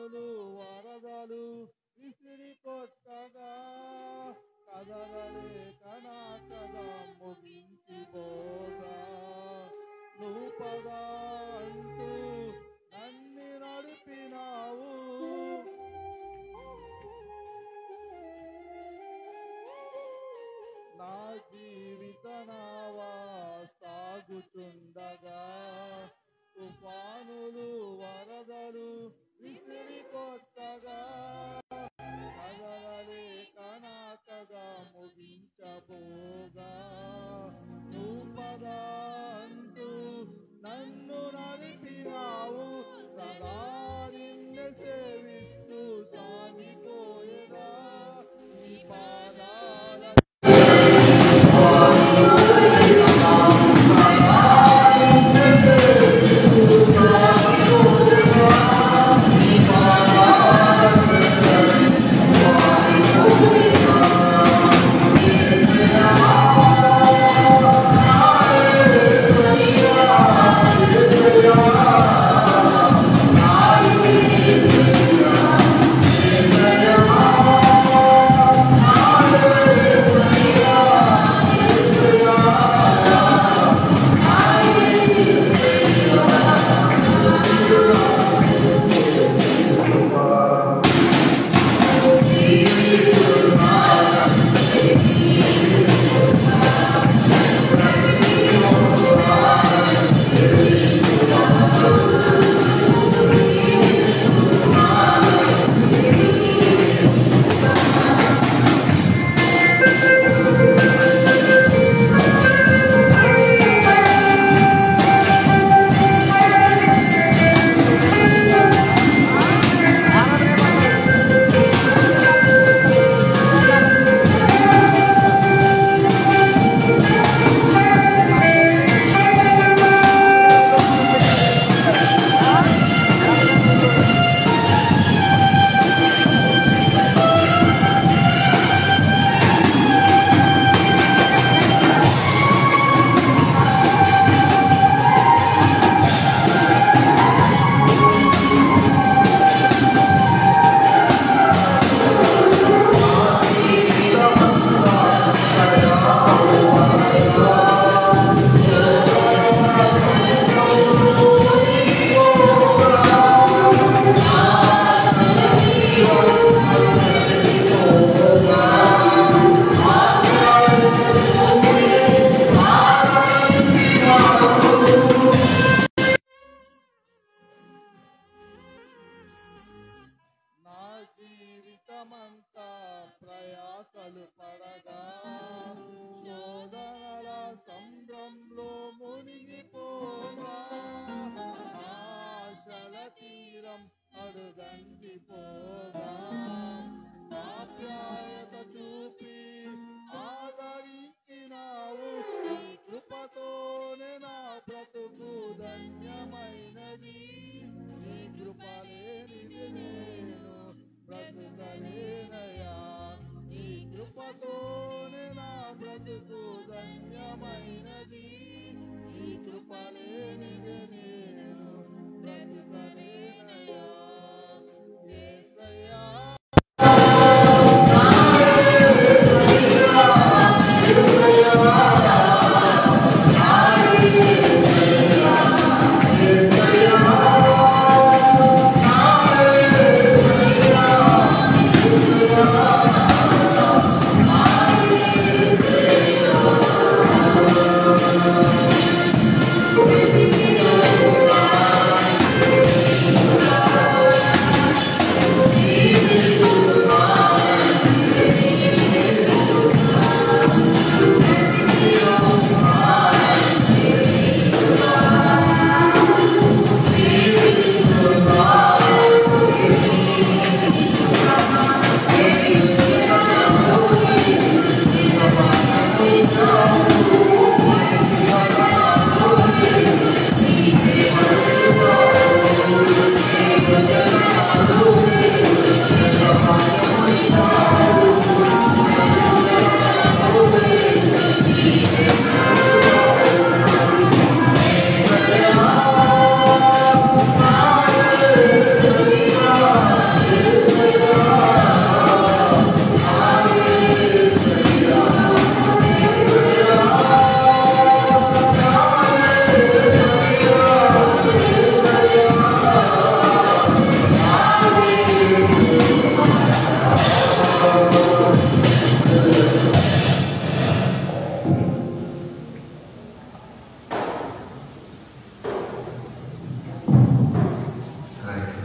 తుఫానులు వరదలు విసిరి కొట్టగా కదలలేక నా కథ ముగించిపోగా నువ్వు పదా అంటూ నన్ను నడిపినావు నా జీవిత నావా సాగుతుండగా తుఫానులు వరదలు విసిరి కొట్టగా కదలలేక నా కథ ముగించబోగా నువ్వు పద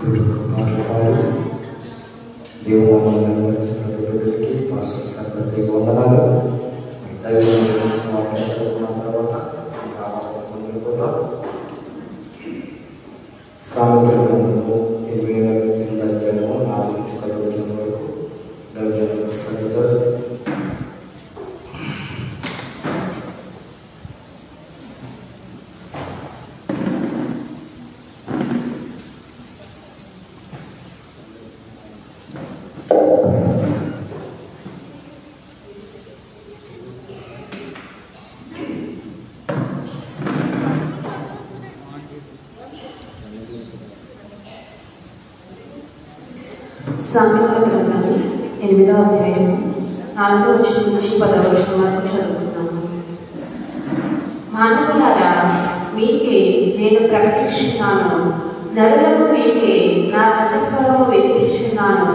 పాటలు పాడి దేవునామాలను వచ్చిన దేవుడికి పాస్టర్స్ ప్రత్యేక వందనాలు. దైవం నిర్వహించిన వాటిని చదువుకున్న తర్వాత వెళ్ళిపోతాం. సామెతల గ్రంథము 28వ అధ్యాయము 4 నుంచి 10వ వచనం వరకు దైవజనులు వచ్చి చదువుతారు. సామెతల గ్రంథము 8వ అధ్యాయం 4వ వచనం నుంచి 10వ వచనం వరకు చదువుకున్నాము. మానవులారా, మీకే నేను ప్రకటిస్తున్నాను, నరులకు మీకే నా కంఠస్వరము వినిపిస్తున్నాను.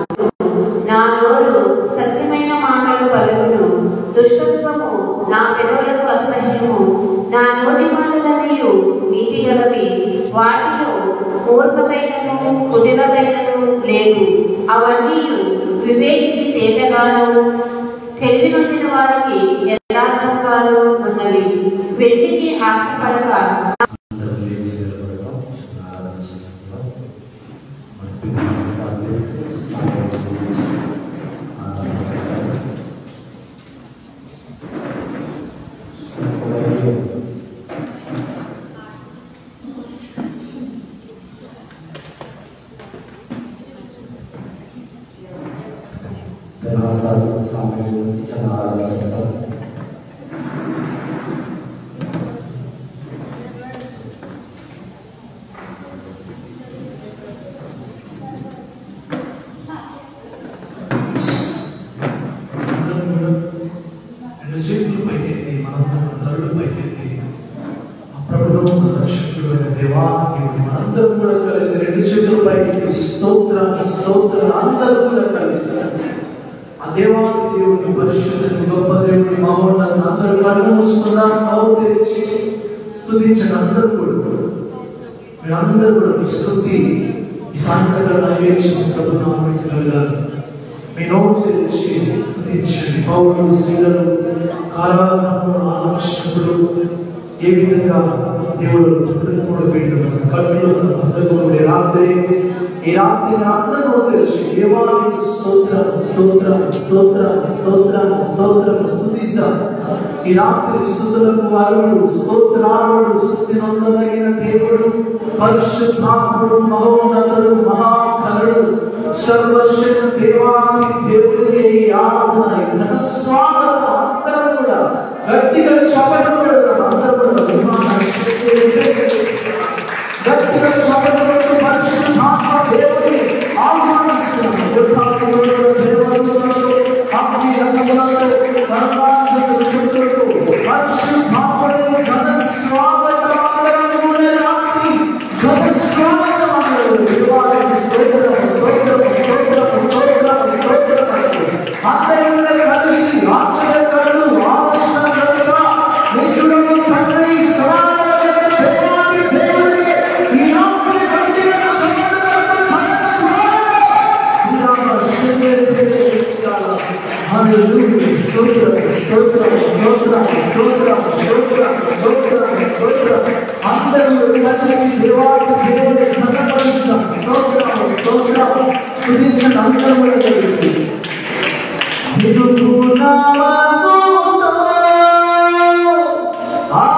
నా నోరు సత్యమైన మాటలు పలుకును, దుష్టత్వము నా పెదవులకు అసహ్యము. నా నోటి మాటలన్నీయు నీతి గలవి, వాటిలో మూర్ఖతైనను కుటిలతైనను లేదు. అవన్నీ వివేకికి తేటగాను, తెలివి నొందిన వారికి యథార్థంగాను ఉన్నవి. వెండికి ఆశపడగా సామెతల నుంచి చాలా ఆరాధన చేస్తాం. రెండు చేతులు పైకెత్తి మనందరూ పైకెత్తి ఆ ప్రభువు మన రక్షకుడు అయిన దేవానికి మనందరం కూడా కలిసి రెండు చేతులు పైకెత్తి స్తోత్రం స్తోత్రం అందరూ కూడా కలిసి ఆ దేవానికి దేవుడిని పరిశుద్ధుని గొప్ప దేవుడిని మహోన్నత అందరూ కళ్ళు మూసుకుందాం. నోరు తెరిచి స్తుతించండి. అందరూ కూడా మీరందరూ కూడా మీ స్తుతి ఈ సాయంత్రం నైవేద్యం ప్రభు నామమున కలగాలి. మీ నోరు తెరిచి స్తుతించండి. పౌరులు స్త్రీలను కారాగారంలో ఆలోచనలు ఏ విధంగా దేవుడు కూడా పెట్టాడు. కట్టులో అందరూ ఈ రాత్రి అందరూ తెలిసి దేవానికి స్తోత్రం స్తోత్రం స్తోత్రం స్తోత్రం స్తోత్రం స్తుతిస్తాం. ఈ రాత్రి స్తుతులకు అర్హుడు, స్తోత్రార్హుడు, స్తుతి నొందదగిన దేవుడు, పరిశుద్ధాత్ముడు, మహోన్నతుడు, మహాకరుడు, సర్వశక్తి దేవానికి దేవుడికి ఆరాధన ఘన స్వాగతం. అందరం కూడా గట్టిగా శపథం పెడతాం. అందరూ కూడా విమాన గట్టిగా శపథం పెడుతూ పరిశుద్ధాత్మ దేవుడిని ఆహ్వానిస్తున్నాం. దేవతలతో అగ్ని రకములతో పరమాత్మ శక్తులతో పరిశుద్ధాత్మని ఘన స్వాగతం. అందరం కూడా రాత్రి ఘన స్వాగతం. అందరూ దేవానికి స్తోత్రం స్తోత్రం స్తోత్రం స్తోత్రం స్తోత్రం. అందరూ కలిసి ఆశ్చర్యకరుడు ఆలోచనకర్త నిజుడకు తండ్రి సమానమైన దేవానికి దేవుడికి ఈ రాత్రి గట్టిగా అందరూ కలిసి దేవానికి దేవుని ఘనపరుస్తాం. స్తోత్రం స్తోత్రం స్తుతించండి. అందరూ కూడా కలిసి ఆ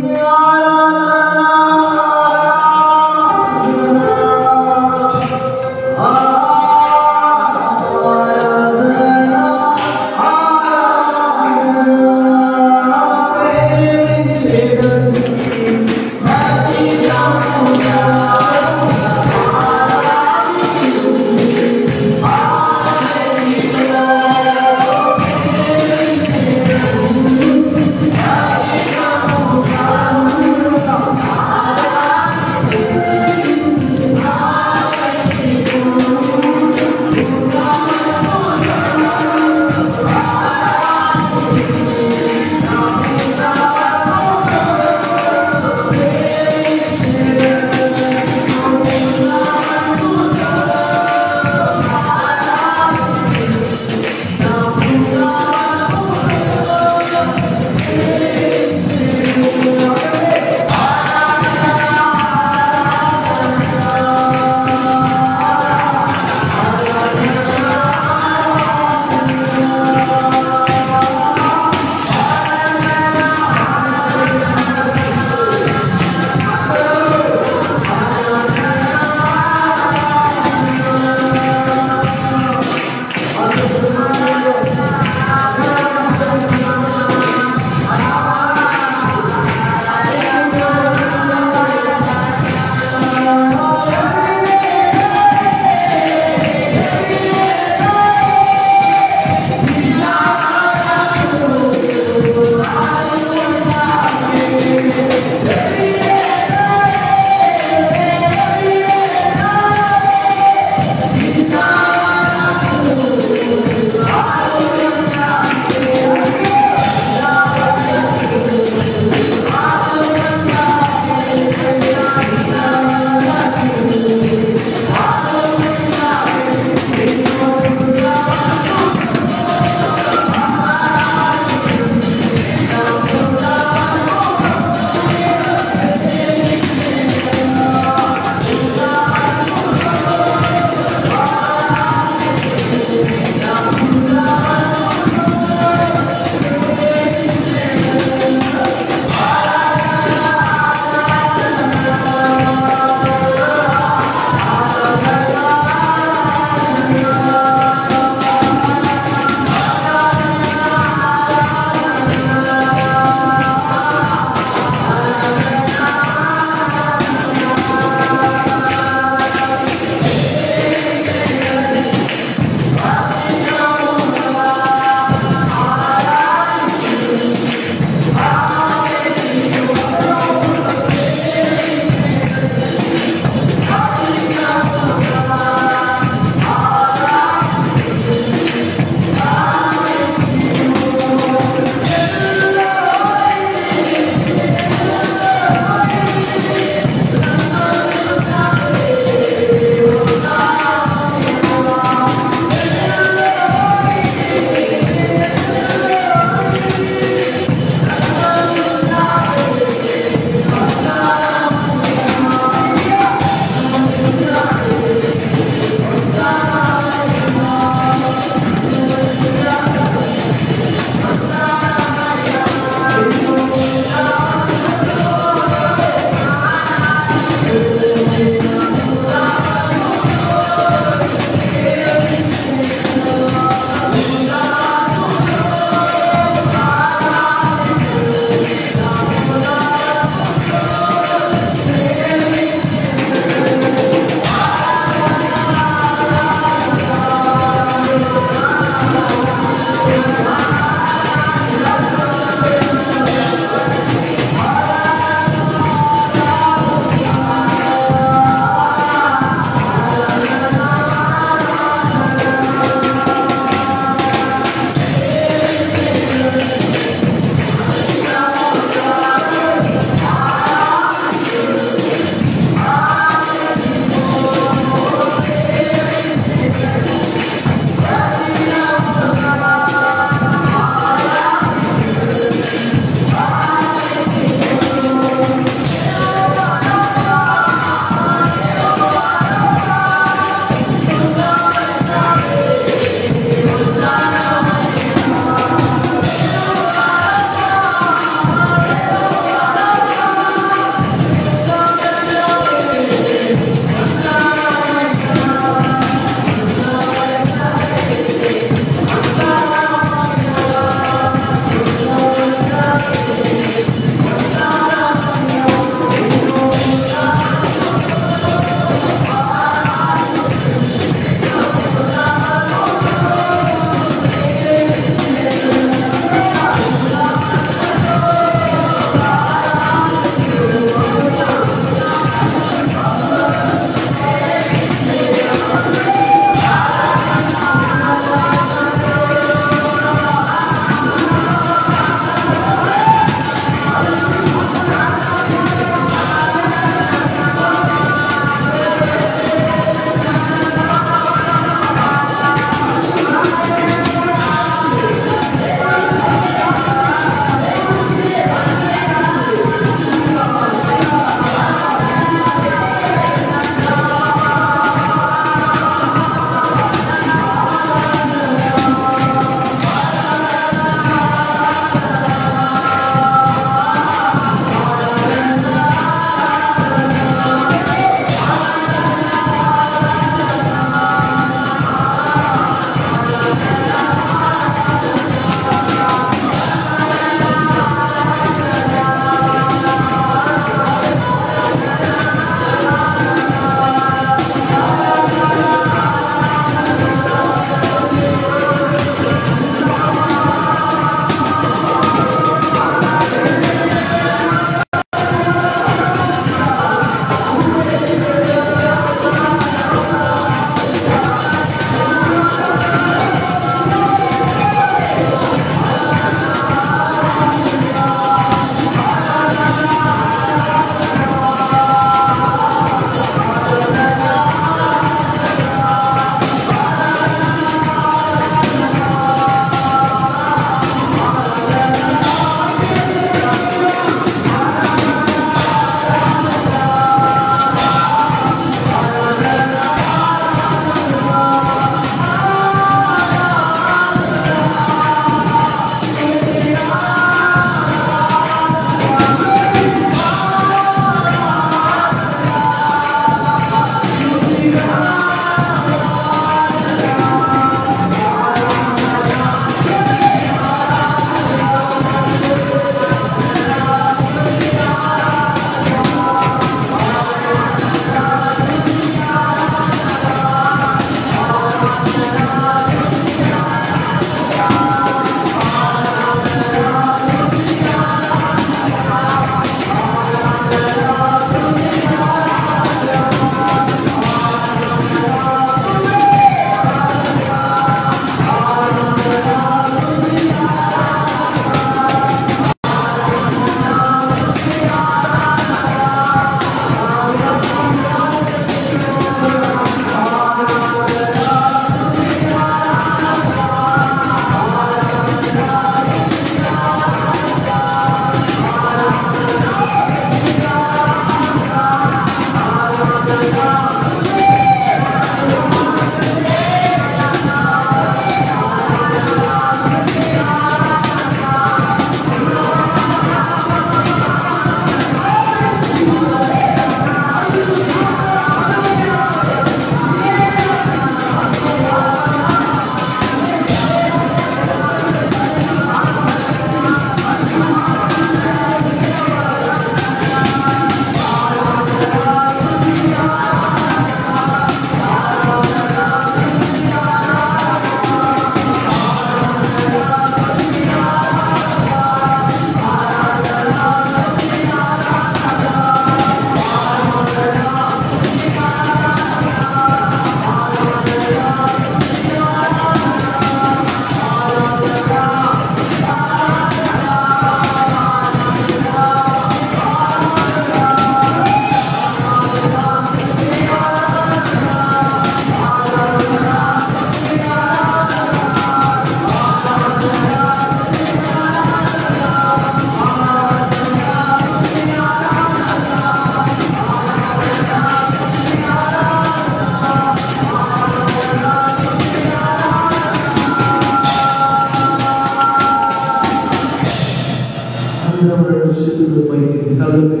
శిలువపైకి తలపై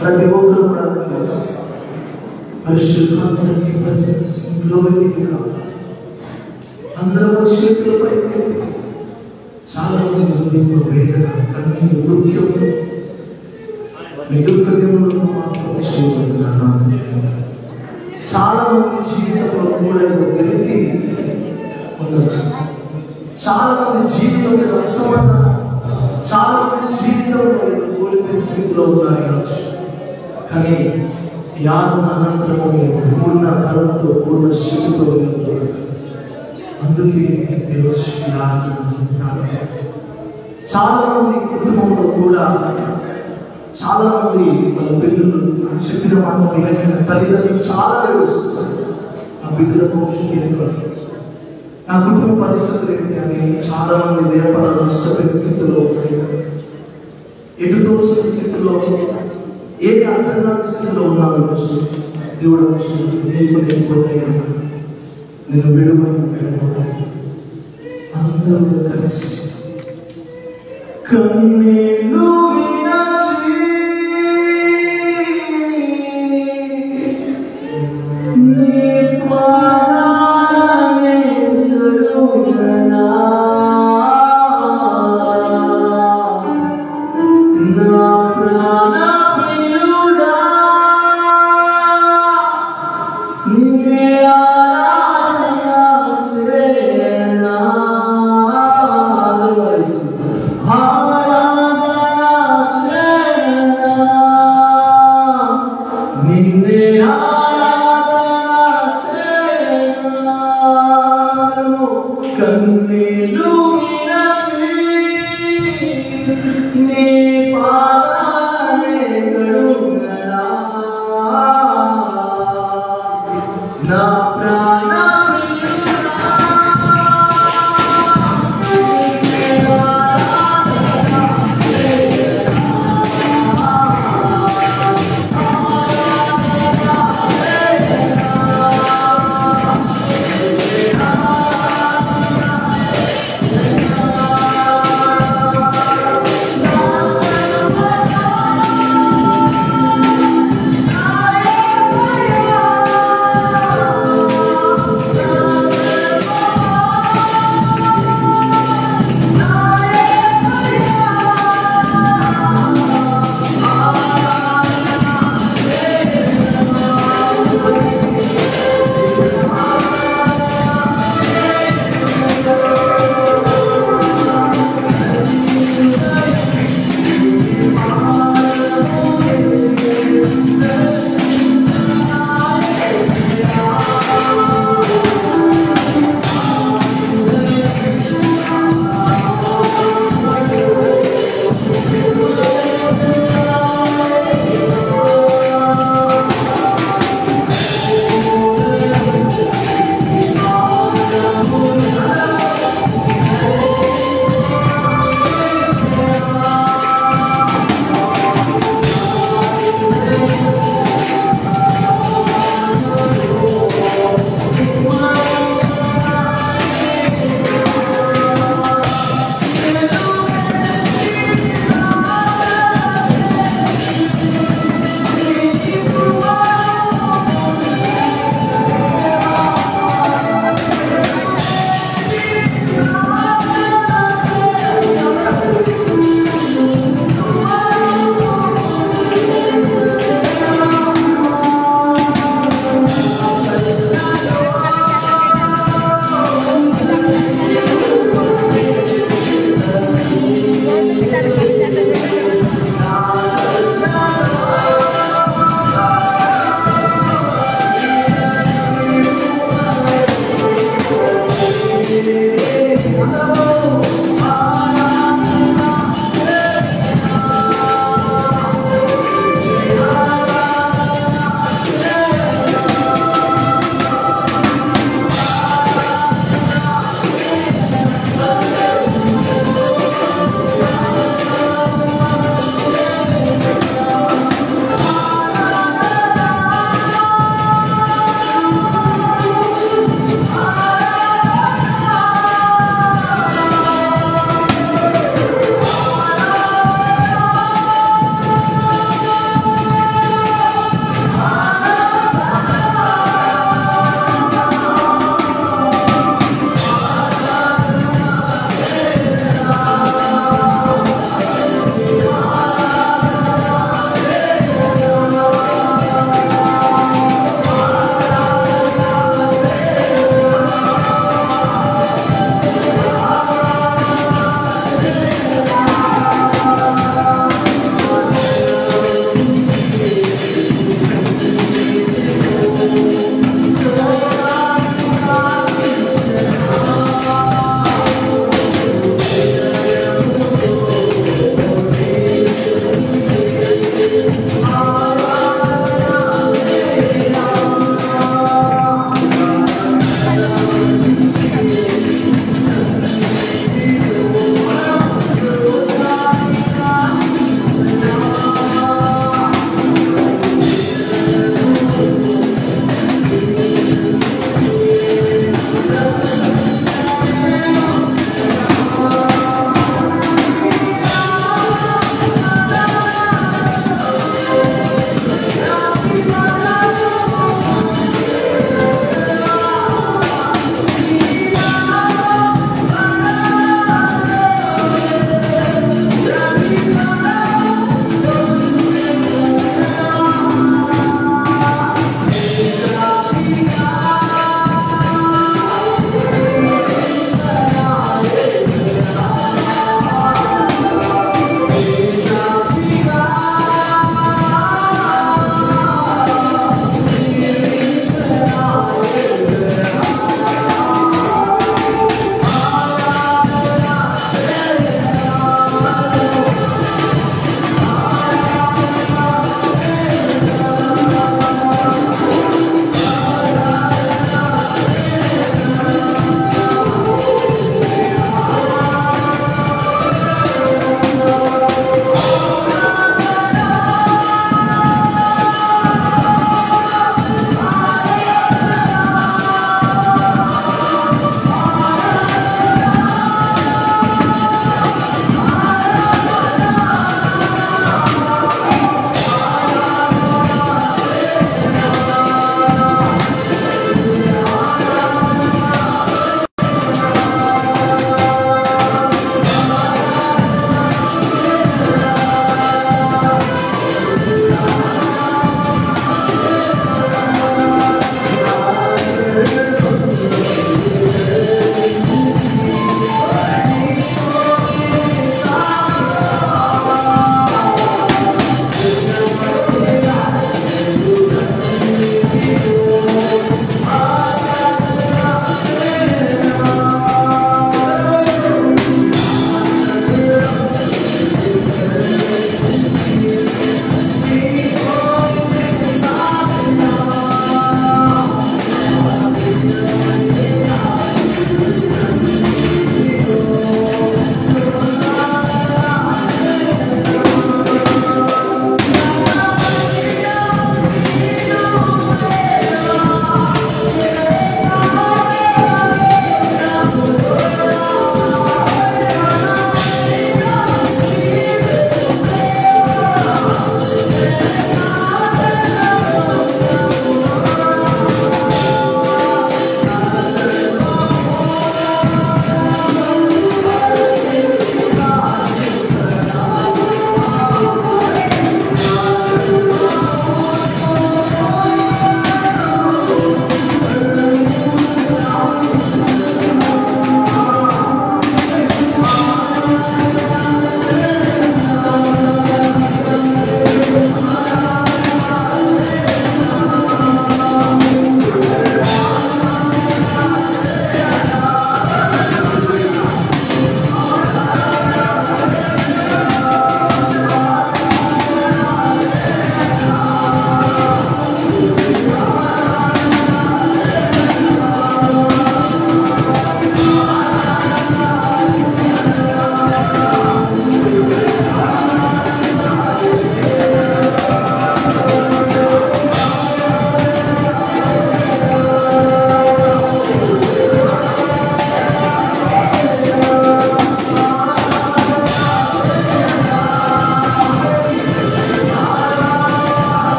ప్రతి ఒక్కరు కూడా కలిసి పరిశుద్ధాత్మకి ప్రెసెన్స్ ఇంట్లోకి కావాలి. అందరూ చేతులపై చాలా మంది హృదయంలో వేదన, కన్నీరు, దుఃఖం, దుఃఖములతో మాత్రమే చేయబడుతున్నాను. చాలా మంది జీవితంలో కూడా తిరిగి ఉన్నారు. చాలా మంది జీవితంలో అసమాధానం, చాలా మంది జీవితంలో కోల్పోయిన స్థితిలో ఉన్నారు. కానీ యాదన అనంతరము మీరు పూర్ణ బలంతో పూర్ణ శక్తితో ఉన్నారు. అందుకే ఈరోజు చాలా మంది కుటుంబంలో కూడా చాలా మంది వాళ్ళ పిల్లలు చెప్పిన మాట వినక తల్లిదండ్రులు చాలా ఏడుస్తున్నారు. ఆ బిడ్డల భవిష్యత్తు ఏంటో, నా కుటుంబ పరిస్థితులు ఏంటి అని చాలా మంది వ్యాపారాలు నష్టపోయిన స్థితిలో, ఎటు తోసిన స్థితిలో, ఏ అర్థం కాని స్థితిలో ఉన్నాను. దేవుడు నీకు నేను పోతాను, నేను విడువని అందరూ కలిసి కన్నీళ్ళు వినచి నీ పాదాలనే కరుణనా నా ప్రాణ ప్రియుడా నీ ఆరాధన చేనా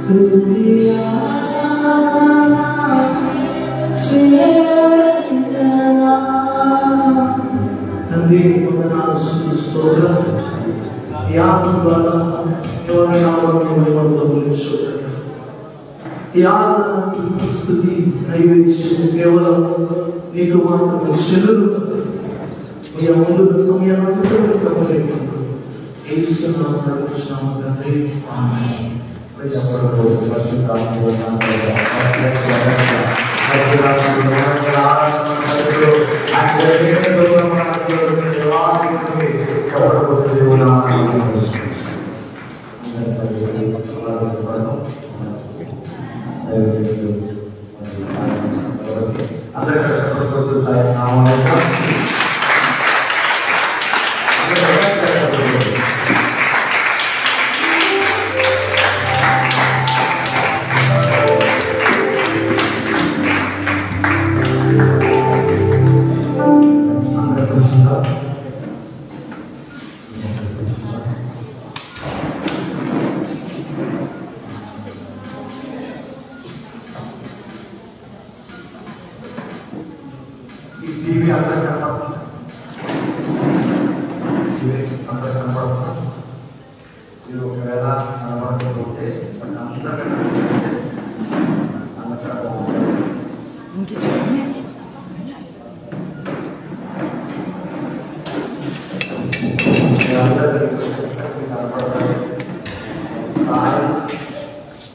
తండ్రి వందనాలు స్తోత్రం. ఈ ఆత్మ ద్వారా ఎవరైనా ఈ ఆత్మ స్థుతి నైవేద్యం కేవలం నీకు మాత్రమే చెల్లును. మీ అమూల్య సమయాన్ని తండ్రి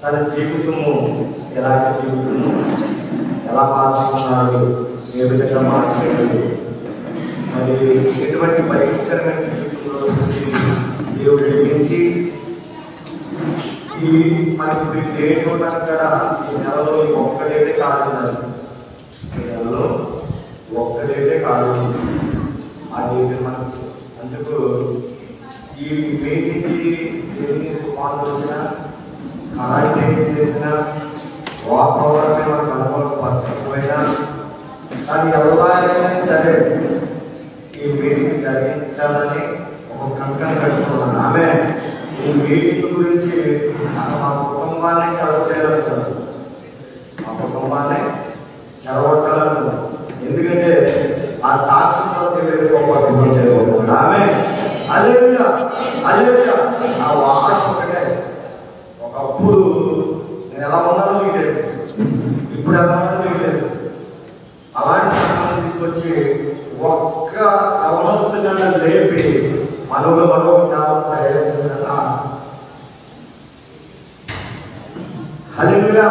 తన జీవితము ఎలాగ జీవితము ఎలా మార్చుకున్నాడు, ఏ విధంగా మార్చలేదు, మరి ఎటువంటి భయంకరమైన జీవితంలో దేవుడు నిర్మించి ఈ మనకి డేట్ ఉన్నాను కదా, ఈ నెలలో ఒక్క డేటే కాదు, ఈ నెలలో ఒక్క డేటే కాదు, ఆ డేట్ మనకి. అందుకు ఈ మీటింగ్కి దేని తుఫాను వచ్చినా, కరెంట్ చేసిన, వాతావరణమే మనకు అనుభవపరచకపోయినా, కానీ ఎలా అయినా సరే ఈ మీటింగ్ జరిగించాలని ఒక కంకణం కట్టుకున్నాను. ఆమె ఈ మీటింగ్ గురించి అసలు మా కుటుంబాన్ని చదవలేదనుకున్నాను, మా కుటుంబాన్ని చదవట్టాలనుకున్నాను. ఎందుకంటే ఆ సాక్షితో చేయబోతున్నాడు. ఆమె హల్లెలూయా హల్లెలూయా. ఆ వాష ఒకటే. ఒకప్పుడు నేను ఎలా ఉన్నానో మీకు తెలుసు, ఇప్పుడు ఎలా ఉన్నానో మీకు తెలుసు. అలాంటి తీసుకొచ్చి ఒక్క అవస్థలను లేపి మనలో మరొక సేవను తయారు చేయాలని ఆశ. హల్లెలూయా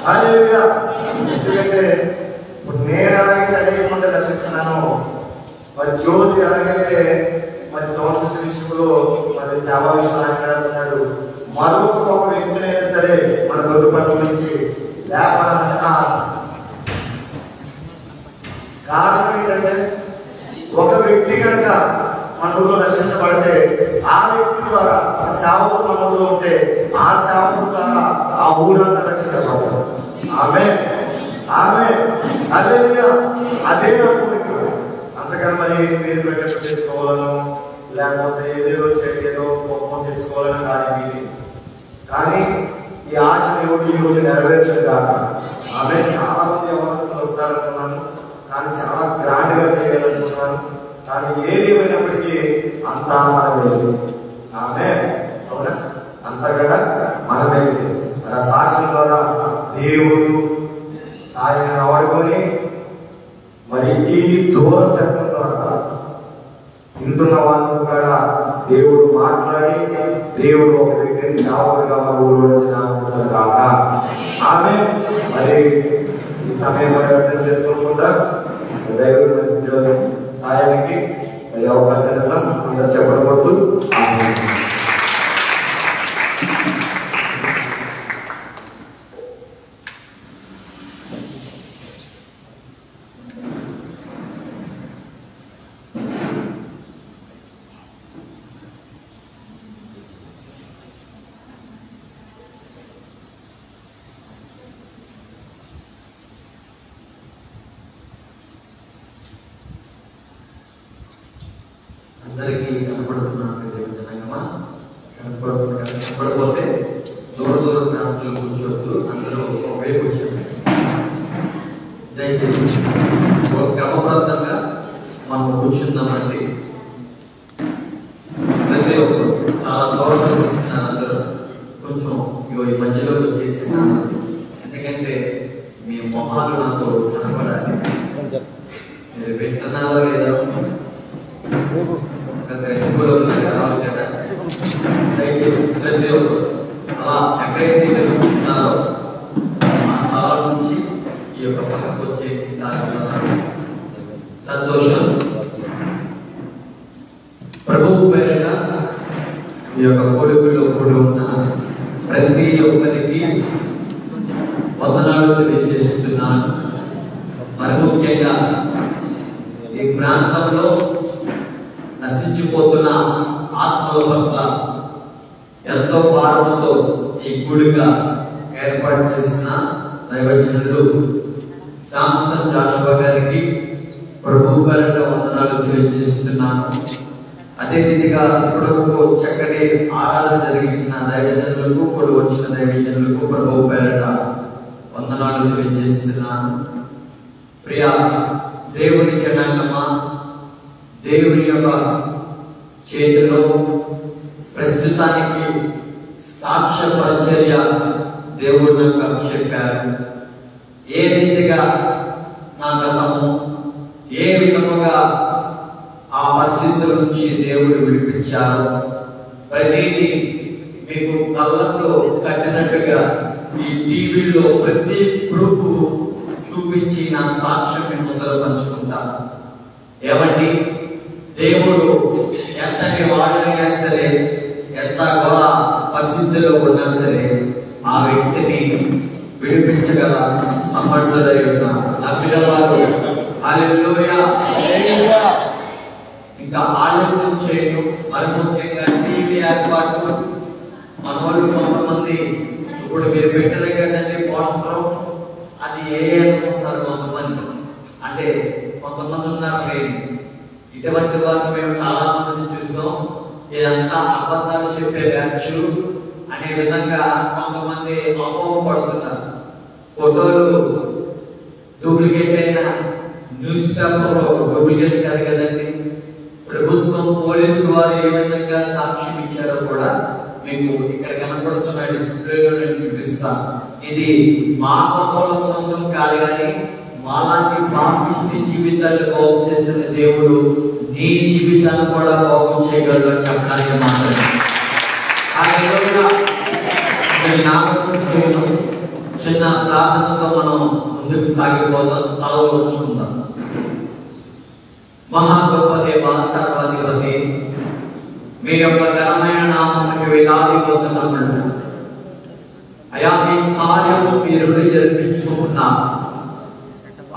హల్లెలూయా. ఎందుకంటే ఇప్పుడు నేను ఎలాగైతే అనేక మంది రక్షిస్తున్నాను, మరి జ్యోతి ఎలాగైతే మరి సంవత్సర విషయంలో మరి సేవా విషయాలు అంటున్నాడు, మరొక ఒక వ్యక్తినైనా సరే మన దొడ్డుపట్ల నుంచి లేపాలని ఆశ. కారణం ఏంటంటే ఒక వ్యక్తి కనుక మనలో రక్షించబడితే ఆ వ్యక్తి ద్వారా ఆ సేవకుడు మనలో ఉంటే ఆ సేవకుడు ద్వారా ఆ ఊరంతా రక్షించబడతారు. ఆమె ఆమె హల్లెలూయా. అదే నా కోరిక. అంతకన్నా మరి మీరు పెట్టు తెచ్చుకోవాలను, లేకపోతే ఏదేదో ఏదో గొప్ప తెచ్చుకోవాలని కానీ, కానీ ఈ ఆశ దేవుడు ఈ రోజు నెరవేర్చదు కాక. ఆమె చాలా మంది అవసరం వస్తారనుకున్నాను, కానీ చాలా గ్రాండ్ గా చేయాలనుకున్నాను. కానీ ఏది ఏమైనప్పటికీ అంతా మనమే. ఆమె అవునా, అంతా కూడా మనమే. మన సాక్ష్యం ద్వారా దేవుడు సాయం వాడుకొని మరి ఈ దూర శబ్దం ద్వారా ఇంటున్న వాళ్ళతో కూడా దేవుడు మాట్లాడి దేవుడు ఒక వ్యక్తిని సేవకుడిగా ఊరు కాక. ఆమె మరి ఈ సమయం అర్థం చేసుకోకుండా దైవ సాయానికి మరి అవకాశం ఇస్తాం. అందరూ చెప్పకూడదు. అందరికీ కనపడుతున్నాను జనాంగమా. కనపడకపోతే దూర దూరం ప్రాంతంలో కూర్చోవద్దు, అందరూ ఒకవైపు కూర్చోండి. దయచేసి ఒక క్రమబద్ధంగా మనం కూర్చుందామండి. ప్రతి ఒక్కరు చాలా గౌరవంగా కూర్చున్నారు. అందరూ కొంచెం ఈ మధ్యలో వచ్చేసినాను, ఎందుకంటే మీ మొహాలు నాకు కనపడాలి. మీరు వింటున్నారో లేదో దయచేసి ప్రతి ఒక్కరు అలా ఎక్కడైతే మీరు కూర్చున్నారో ఆ స్థలం నుంచి ఈ యొక్క పక్కకు వచ్చే కార్యక్రమాలు. సంతోషం. ప్రభువు పేరిట ఈ యొక్క కొడుకులో కూడి ఉన్న ప్రతి ఒక్కరికి వందనాలు తెలియజేస్తున్నాను. మరి ముఖ్యంగా ఈ ప్రాంతంలో నశించిపోతున్న ఆత్మల పట్ల ఎంతో భారంతో ఈ గుడిగా ఏర్పాటు చేసిన దైవజనులు శాంసన్ జాషువా గారికి ప్రభు పేరిట వందనాలు తెలియజేస్తున్నాను. అదే రీతిగా ఇప్పుడు చక్కటి ఆరాధన జరిగించిన దైవజనులకు, ఇప్పుడు వచ్చిన దైవజనులకు ప్రభు పేరిట వందనాలు తెలియజేస్తున్నాను. ప్రియ దేవుని జనాంగమా, దేవుని యొక్క చేతిలో ప్రస్తుతానికి సాక్ష్య పరిచర్య దేవుడు నాకు చెప్పారు. ఏ రీతిగా నా గతము, ఏ విధముగా ఆ పరిస్థితుల నుంచి దేవుడు విడిపించారు, ప్రతిదీ మీకు కళ్ళతో కట్టినట్టుగా ఈ టీవీలో ప్రతి ప్రూఫ్ చూపించి నా సాక్ష్యం ముందర పంచుకుంటాను. ఏమండి, దేవుడు ఎంతటి వాడినైనా సరే, ఎంత ఘోర పరిస్థితుల్లో ఉన్నా సరే ఆ వ్యక్తిని విడిపించగల సమర్థుడై ఉన్నారు. నా పిల్లవారు హల్లెలూయా. ఇంకా ఆలస్యం చేయను. మరి ముఖ్యంగా టీవీ ఏర్పాటు మనోళ్ళు కొంతమంది ఇప్పుడు మీరు పెట్టిన కదండి పోస్టర్, అది ఏ అనుకుంటున్నారు కొంతమంది, అంటే కొంతమంది ఉన్నారు. ఇటువంటి వారు మేము చాలా మందిని చూసాం. ఇదంతా అబద్ధాలు చెప్పే బ్యాచ్ అనే విధంగా కొంతమంది అపోహపడుతున్నారు. ఫోటోలు డూప్లికేట్ అయిన న్యూస్ పేపర్ డూప్లికేట్ కాదు కదండి. ప్రభుత్వం, పోలీసు వారు ఏ విధంగా సాక్ష్యం ఇచ్చారో కూడా మీకు ఇక్కడ కనపడుతున్న డిస్ప్లేలో నేను చూపిస్తాను. ఇది మా పనుల కోసం కాదు, కానీ మాలాంటి పాపిష్టి జీవితాలు బాగు చేసిన దేవుడు నీ జీవితాన్ని కూడా బాగు చేయగలరు అని చెప్పడానికి మాత్రమే. చిన్న ప్రార్థనతో మనం ముందుకు సాగిపోదాం. ఆలోచించుకుందాం. మహా గొప్ప దేవ, సర్వాధిపతి, మీ యొక్క ఘనమైన నామముకి వేలాది వందనములు. అయా, మీ కార్యము మీరు జరిపించుకున్నారు.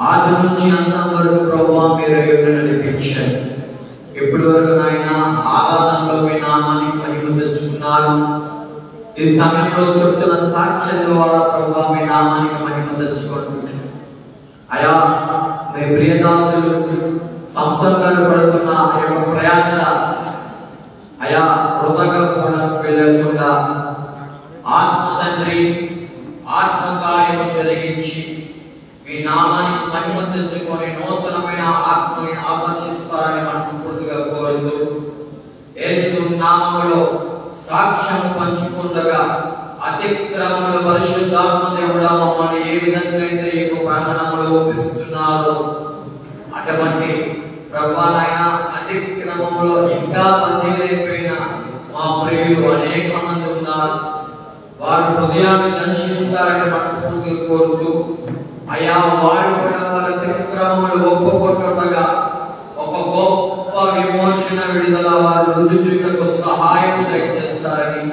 ఆది నుంచి అంతం వరకు ప్రభువా మీరు నడిపించారు. ఇప్పటి వరకు నాయన ఆరాధనలో మీ నామాన్ని మహిమ తెచ్చుకున్నారు. ఈ సమయంలో చెప్తున్న సాక్ష్యం ద్వారా ప్రభువా మీ నామానికి మహిమ తెచ్చుకోండి. అయా, మీ ప్రియదాసులు సంసర్గాలు పడుతున్న ఆ యొక్క ప్రయాస అయా వృధాగా కూడా వెళ్ళకుండా ఆత్మ తండ్రి ఆత్మకార్యం జరిగించి మీ నామాన్ని మహిమ తెచ్చుకొని నూతనమైన ఆత్మని ఆకర్షిస్తారని మనస్ఫూర్తిగా కోరుతూ యేసు నామములో సాక్ష్యం పంచుకుండగా అతిక్రమములు పరిశుద్ధాత్మ దేవుడా మమ్మల్ని ఏ విధంగా అయితే ఈ ప్రాంగణంలో ఒప్పిస్తున్నారో అటువంటి ప్రభువైన అతిక్రమములో ఇంకా మంది లేకపోయిన మా ప్రియులు అనేక మంది ఉన్నారు. వారి హృదయాన్ని దర్శిస్తారని మనస్ఫూర్తిగా కోరుతూ అయా వారు కూడా వాళ్ళ అతిక్రమములు ఒప్పుకుంటుండగా ఒక గొప్ప విమోచన విడుదల వారు రుజువులకు సహాయం దయచేస్తారని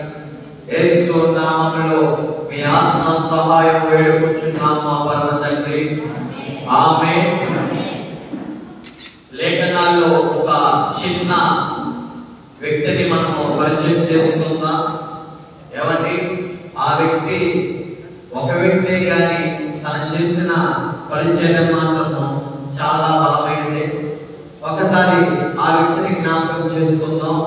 యేసు నామములో మీ ఆత్మ సహాయం వేడుకుంటున్నాం మా పరమ తండ్రి. ఆమేన్. లేఖనాల్లో ఒక చిన్న వ్యక్తిని మనము పరిచయం చేసుకుందాం. ఏమండి, ఆ వ్యక్తి ఒక వ్యక్తే కానీ తను చేసిన పరిచయం మాత్రము చాలా బలమైనది. ఒకసారి ఆ వ్యక్తిని జ్ఞాపకం చేసుకుందాం.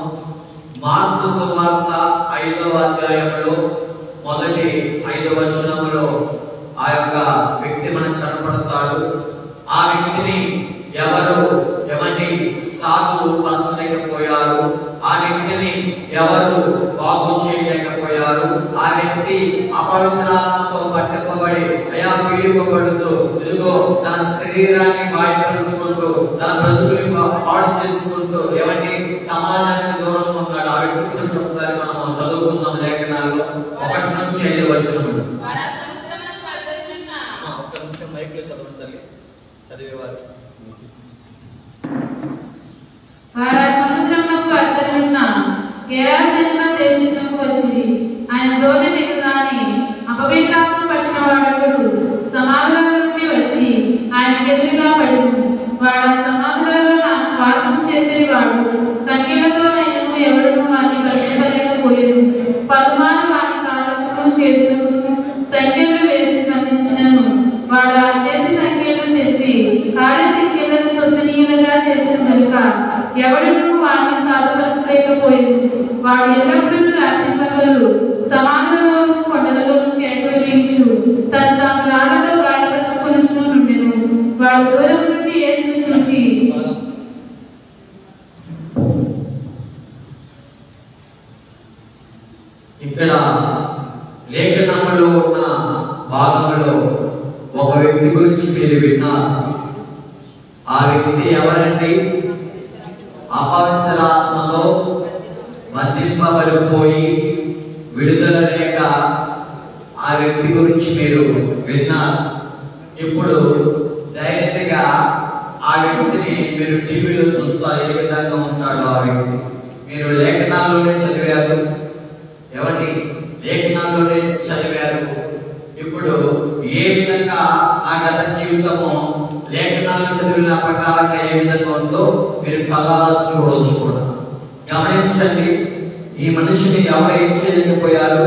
మార్కు సువార్త 5వ అధ్యాయంలో మొదటి 5 వచనములో ఆ యొక్క వ్యక్తి మనకు కనపడతాడు. ఆ వ్యక్తిని ఎవరు సాధు పరచలేకపోయారు, ఆ వ్యక్తిని ఎవరు బాగు చేయలేకపోయారు. ఆ వ్యక్తి అపవిత్రాత్మతో పట్టుకోబడి అయా పీడిపబడుతూ ఇదిగో తన శరీరాన్ని గాయపరుచుకుంటూ తన బ్రతుకుని పాడు చేసుకుంటూ సమాజానికి దూరం ఉన్నాడు. ఆ వ్యక్తి గురించి ఒకసారి మనం చదువుకుందాం లేఖనాల్లో 1 నుంచి 5 వచనములు. ఒక్క నిమిషం మైక్ లో చదవండి తల్లి, చదివేవారు. వారు సముద్రమునకు అద్దరున్న గెరాసేనుల దేశమునకు వచ్చింది. ఆయన దోణి దిగగానే అపవిత్రాత్మ పట్టిన వాడొకడు సమాధుల నుండి వచ్చి ఆయనకు ఎదురుగా పడింది. వాడు సమాధులలో వాసం చేసేవాడు. సంఖ్యలతోనైనను ఎవడను వారిని బతింపలేకపోయాడు. పలుమార్లు వారి కాళ్ళకు చేతులకు సంఖ్యలు వేసి బంధించినను వాడు ఆ చేతి సంఖ్యలను తెప్పి ఖాళీ సంఖ్యలను తొందరగా చేసిన కనుక ఎవడను వారిని సాధపరచలేకపోయింది. వాడు ఎల్లప్పుడూ రాత్రి పగలు సమాధులలోను కొండలలోను కేకలు వేయించు తను తాను రాళ్లతో గాయపరచుకొనుచు నుండెను. వాడు దూరం నుండి యేసును చూసి ఇక్కడ లేఖనములో ఉన్న భాగంలో ఒక వ్యక్తి గురించి మీరు విన్నారు. ఆ వ్యక్తి ఎవరండి? అపవిత్రాత్మతో బంధింపబడిపోయి విడుదల లేక ఆ వ్యక్తి గురించి మీరు విన్నారు. ఇప్పుడు డైరెక్ట్ గా ఆ వ్యక్తిని మీరు టీవీలో చూస్తారు, ఏ విధంగా ఉంటాడో ఆ వ్యక్తి. మీరు లేఖనాల్లోనే చదివారు, లేఖనాల్లోనే చదివారు. ఇప్పుడు ఏ విధంగా ఆ గత జీవితము లేఖనాలు చదివిన ప్రకారంగా ఏ విధంగా ఉందో మీరు కళ్ళారా చూడవచ్చు కూడా. గమనించండి, ఈ మనిషిని ఎవరు ఏం చేయలేకపోయారు?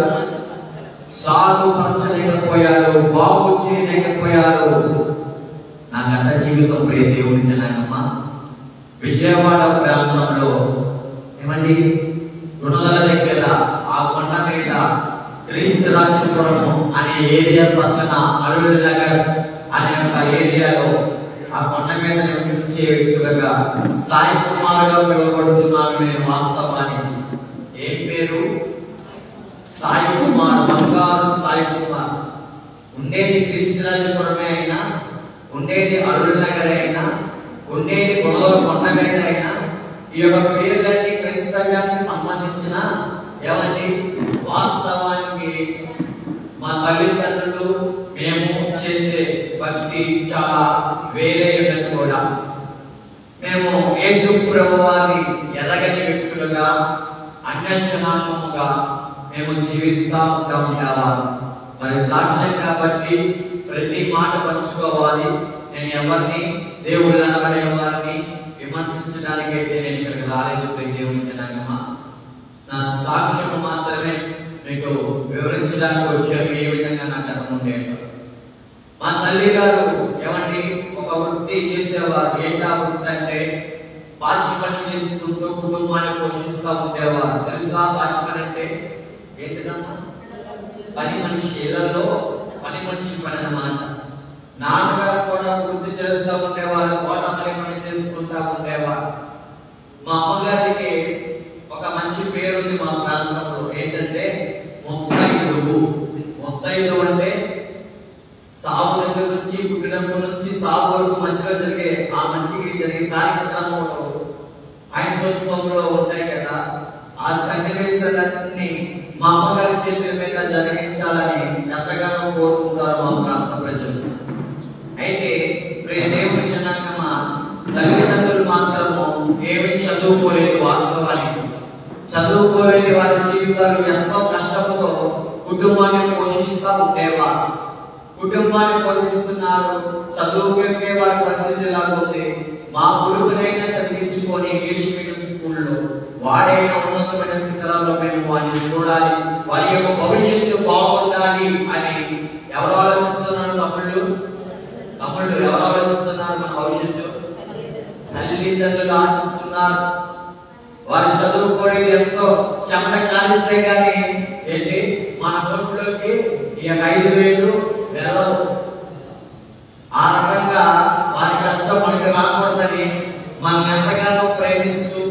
సాధుపరచలేకపోయారు, బాగు చేయలేకపోయారు. నా గత జీవితం ప్రియ దేవుని జనాంగమా, విజయవాడ ప్రాంతంలో గుణదల దగ్గర ఆ కొండ మీద క్రీస్తురాజపురము అనే ఏరియా పక్కన అరుణ నగర్ అనే ఒక ఏరియాలో ఆ కొండ మీద నివసించే వ్యక్తులుగా సాయి కుమార్ గా పిలువబడుతున్నాను నేను. వాస్తవానికి ఏం పేరు? సాయి కుమార్, బంగారు సాయి కుమార్. ఉండేది క్రీస్తురాజపురమే అయినా, ఉండేది అరుణ నగర్ అయినా, ఉండేది గుణదల కొండ మీద అయినా, ఈ యొక్క పేర్లన్నీ క్రైస్తవ్యానికి సంబంధించిన వాస్తవానికి మా తల్లిదండ్రులు మేము చేసే భక్తి చాలా వేరే కూడా. మేము యేసు ప్రభువారిని ఎదగని వ్యక్తులుగా అన్యజనాత్మముగా మేము జీవిస్తా ఉండేవారు. మరి సాక్ష్యం కాబట్టి ప్రతి మాట పంచుకోవాలి. నేను ఎవరిని దేవుడు అనబడే వారిని విమర్శించడానికి అయితే నేను ఇక్కడికి రాలేదు. దేవుని జనాంగమా, నా సాక్ష్యం మాత్రమే మీకు వివరించడానికి వచ్చాను. ఏ విధంగా నాకు అర్థం ఉండేది. మా తల్లి గారు ఒక వృత్తి చేసేవారు. ఏంటా వృత్తి అంటే పాచి పని చేసుకుంటూ కుటుంబాన్ని పోషిస్తూ ఉండేవారు. తెలుసా పాచి పని అంటే ఏంటిదమ్మా? పని మనిషి, ఇళ్లలో పని మనిషి పని అన్నమాట. నాన్నగారు కూడా వృత్తి చేస్తూ ఉండేవారు, తోటపల్లి పని చేసుకుంటూ ఉండేవారు. మా అమ్మగారికి ఒక మంచి పేరుంది మా ప్రాంతంలో. ఏంటంటే ముత్తైదువు. ముత్తైదు అంటే సాగు దగ్గర నుంచి, పుట్టినప్పటి నుంచి సాగు వరకు మధ్యలో జరిగే ఆ మంచికి జరిగే కార్యక్రమంలో ఆయనత్వంలో ఉంటాయి కదా. ఆ సన్నివేశాలన్నీ మా అమ్మగారి చేతుల మీద జరిగించాలని ఎంతగానో కోరుకుంటారు మా ప్రాంత ప్రజలు. అయితే ప్రియ దేవుని జనాంగమా, తల్లిదండ్రులు మాత్రము ఏమీ చదువుకోలేదు. వాస్తవానికి చదువుకోలేని వారి జీవితాలు ఎంతో కష్టంతో కుటుంబాన్ని పోషిస్తూ ఉండేవారు. కుటుంబాన్ని పోషిస్తున్నారు, చదువుకే వారి పరిస్థితి ఎలాగుంది. మా కొడుకునైనా చదివించుకొని ఇంగ్లీష్ మీడియం స్కూల్లో వాడైనా ఉన్నతమైన శిఖరాల్లో మేము వారిని చూడాలి, వారి యొక్క భవిష్యత్తు బాగుండాలి అని ఎవరు ఆలోచిస్తున్నారు? తమ్ముళ్ళు ఎవరు ఆలోచిస్తున్నారు? మన భవిష్యత్తు తల్లిదండ్రులు ఆలోచిస్తున్నారు. వారు చదువుకోలేదు, ఎంతో చెమట కాలిస్తే కానీ మన నోట్లోకి ఈ 5,000 వెళ్ళవు. ఆ రకంగా వారి కష్టం మనకి రాకూడదని మనం ఎంతగానో ప్రేమిస్తూ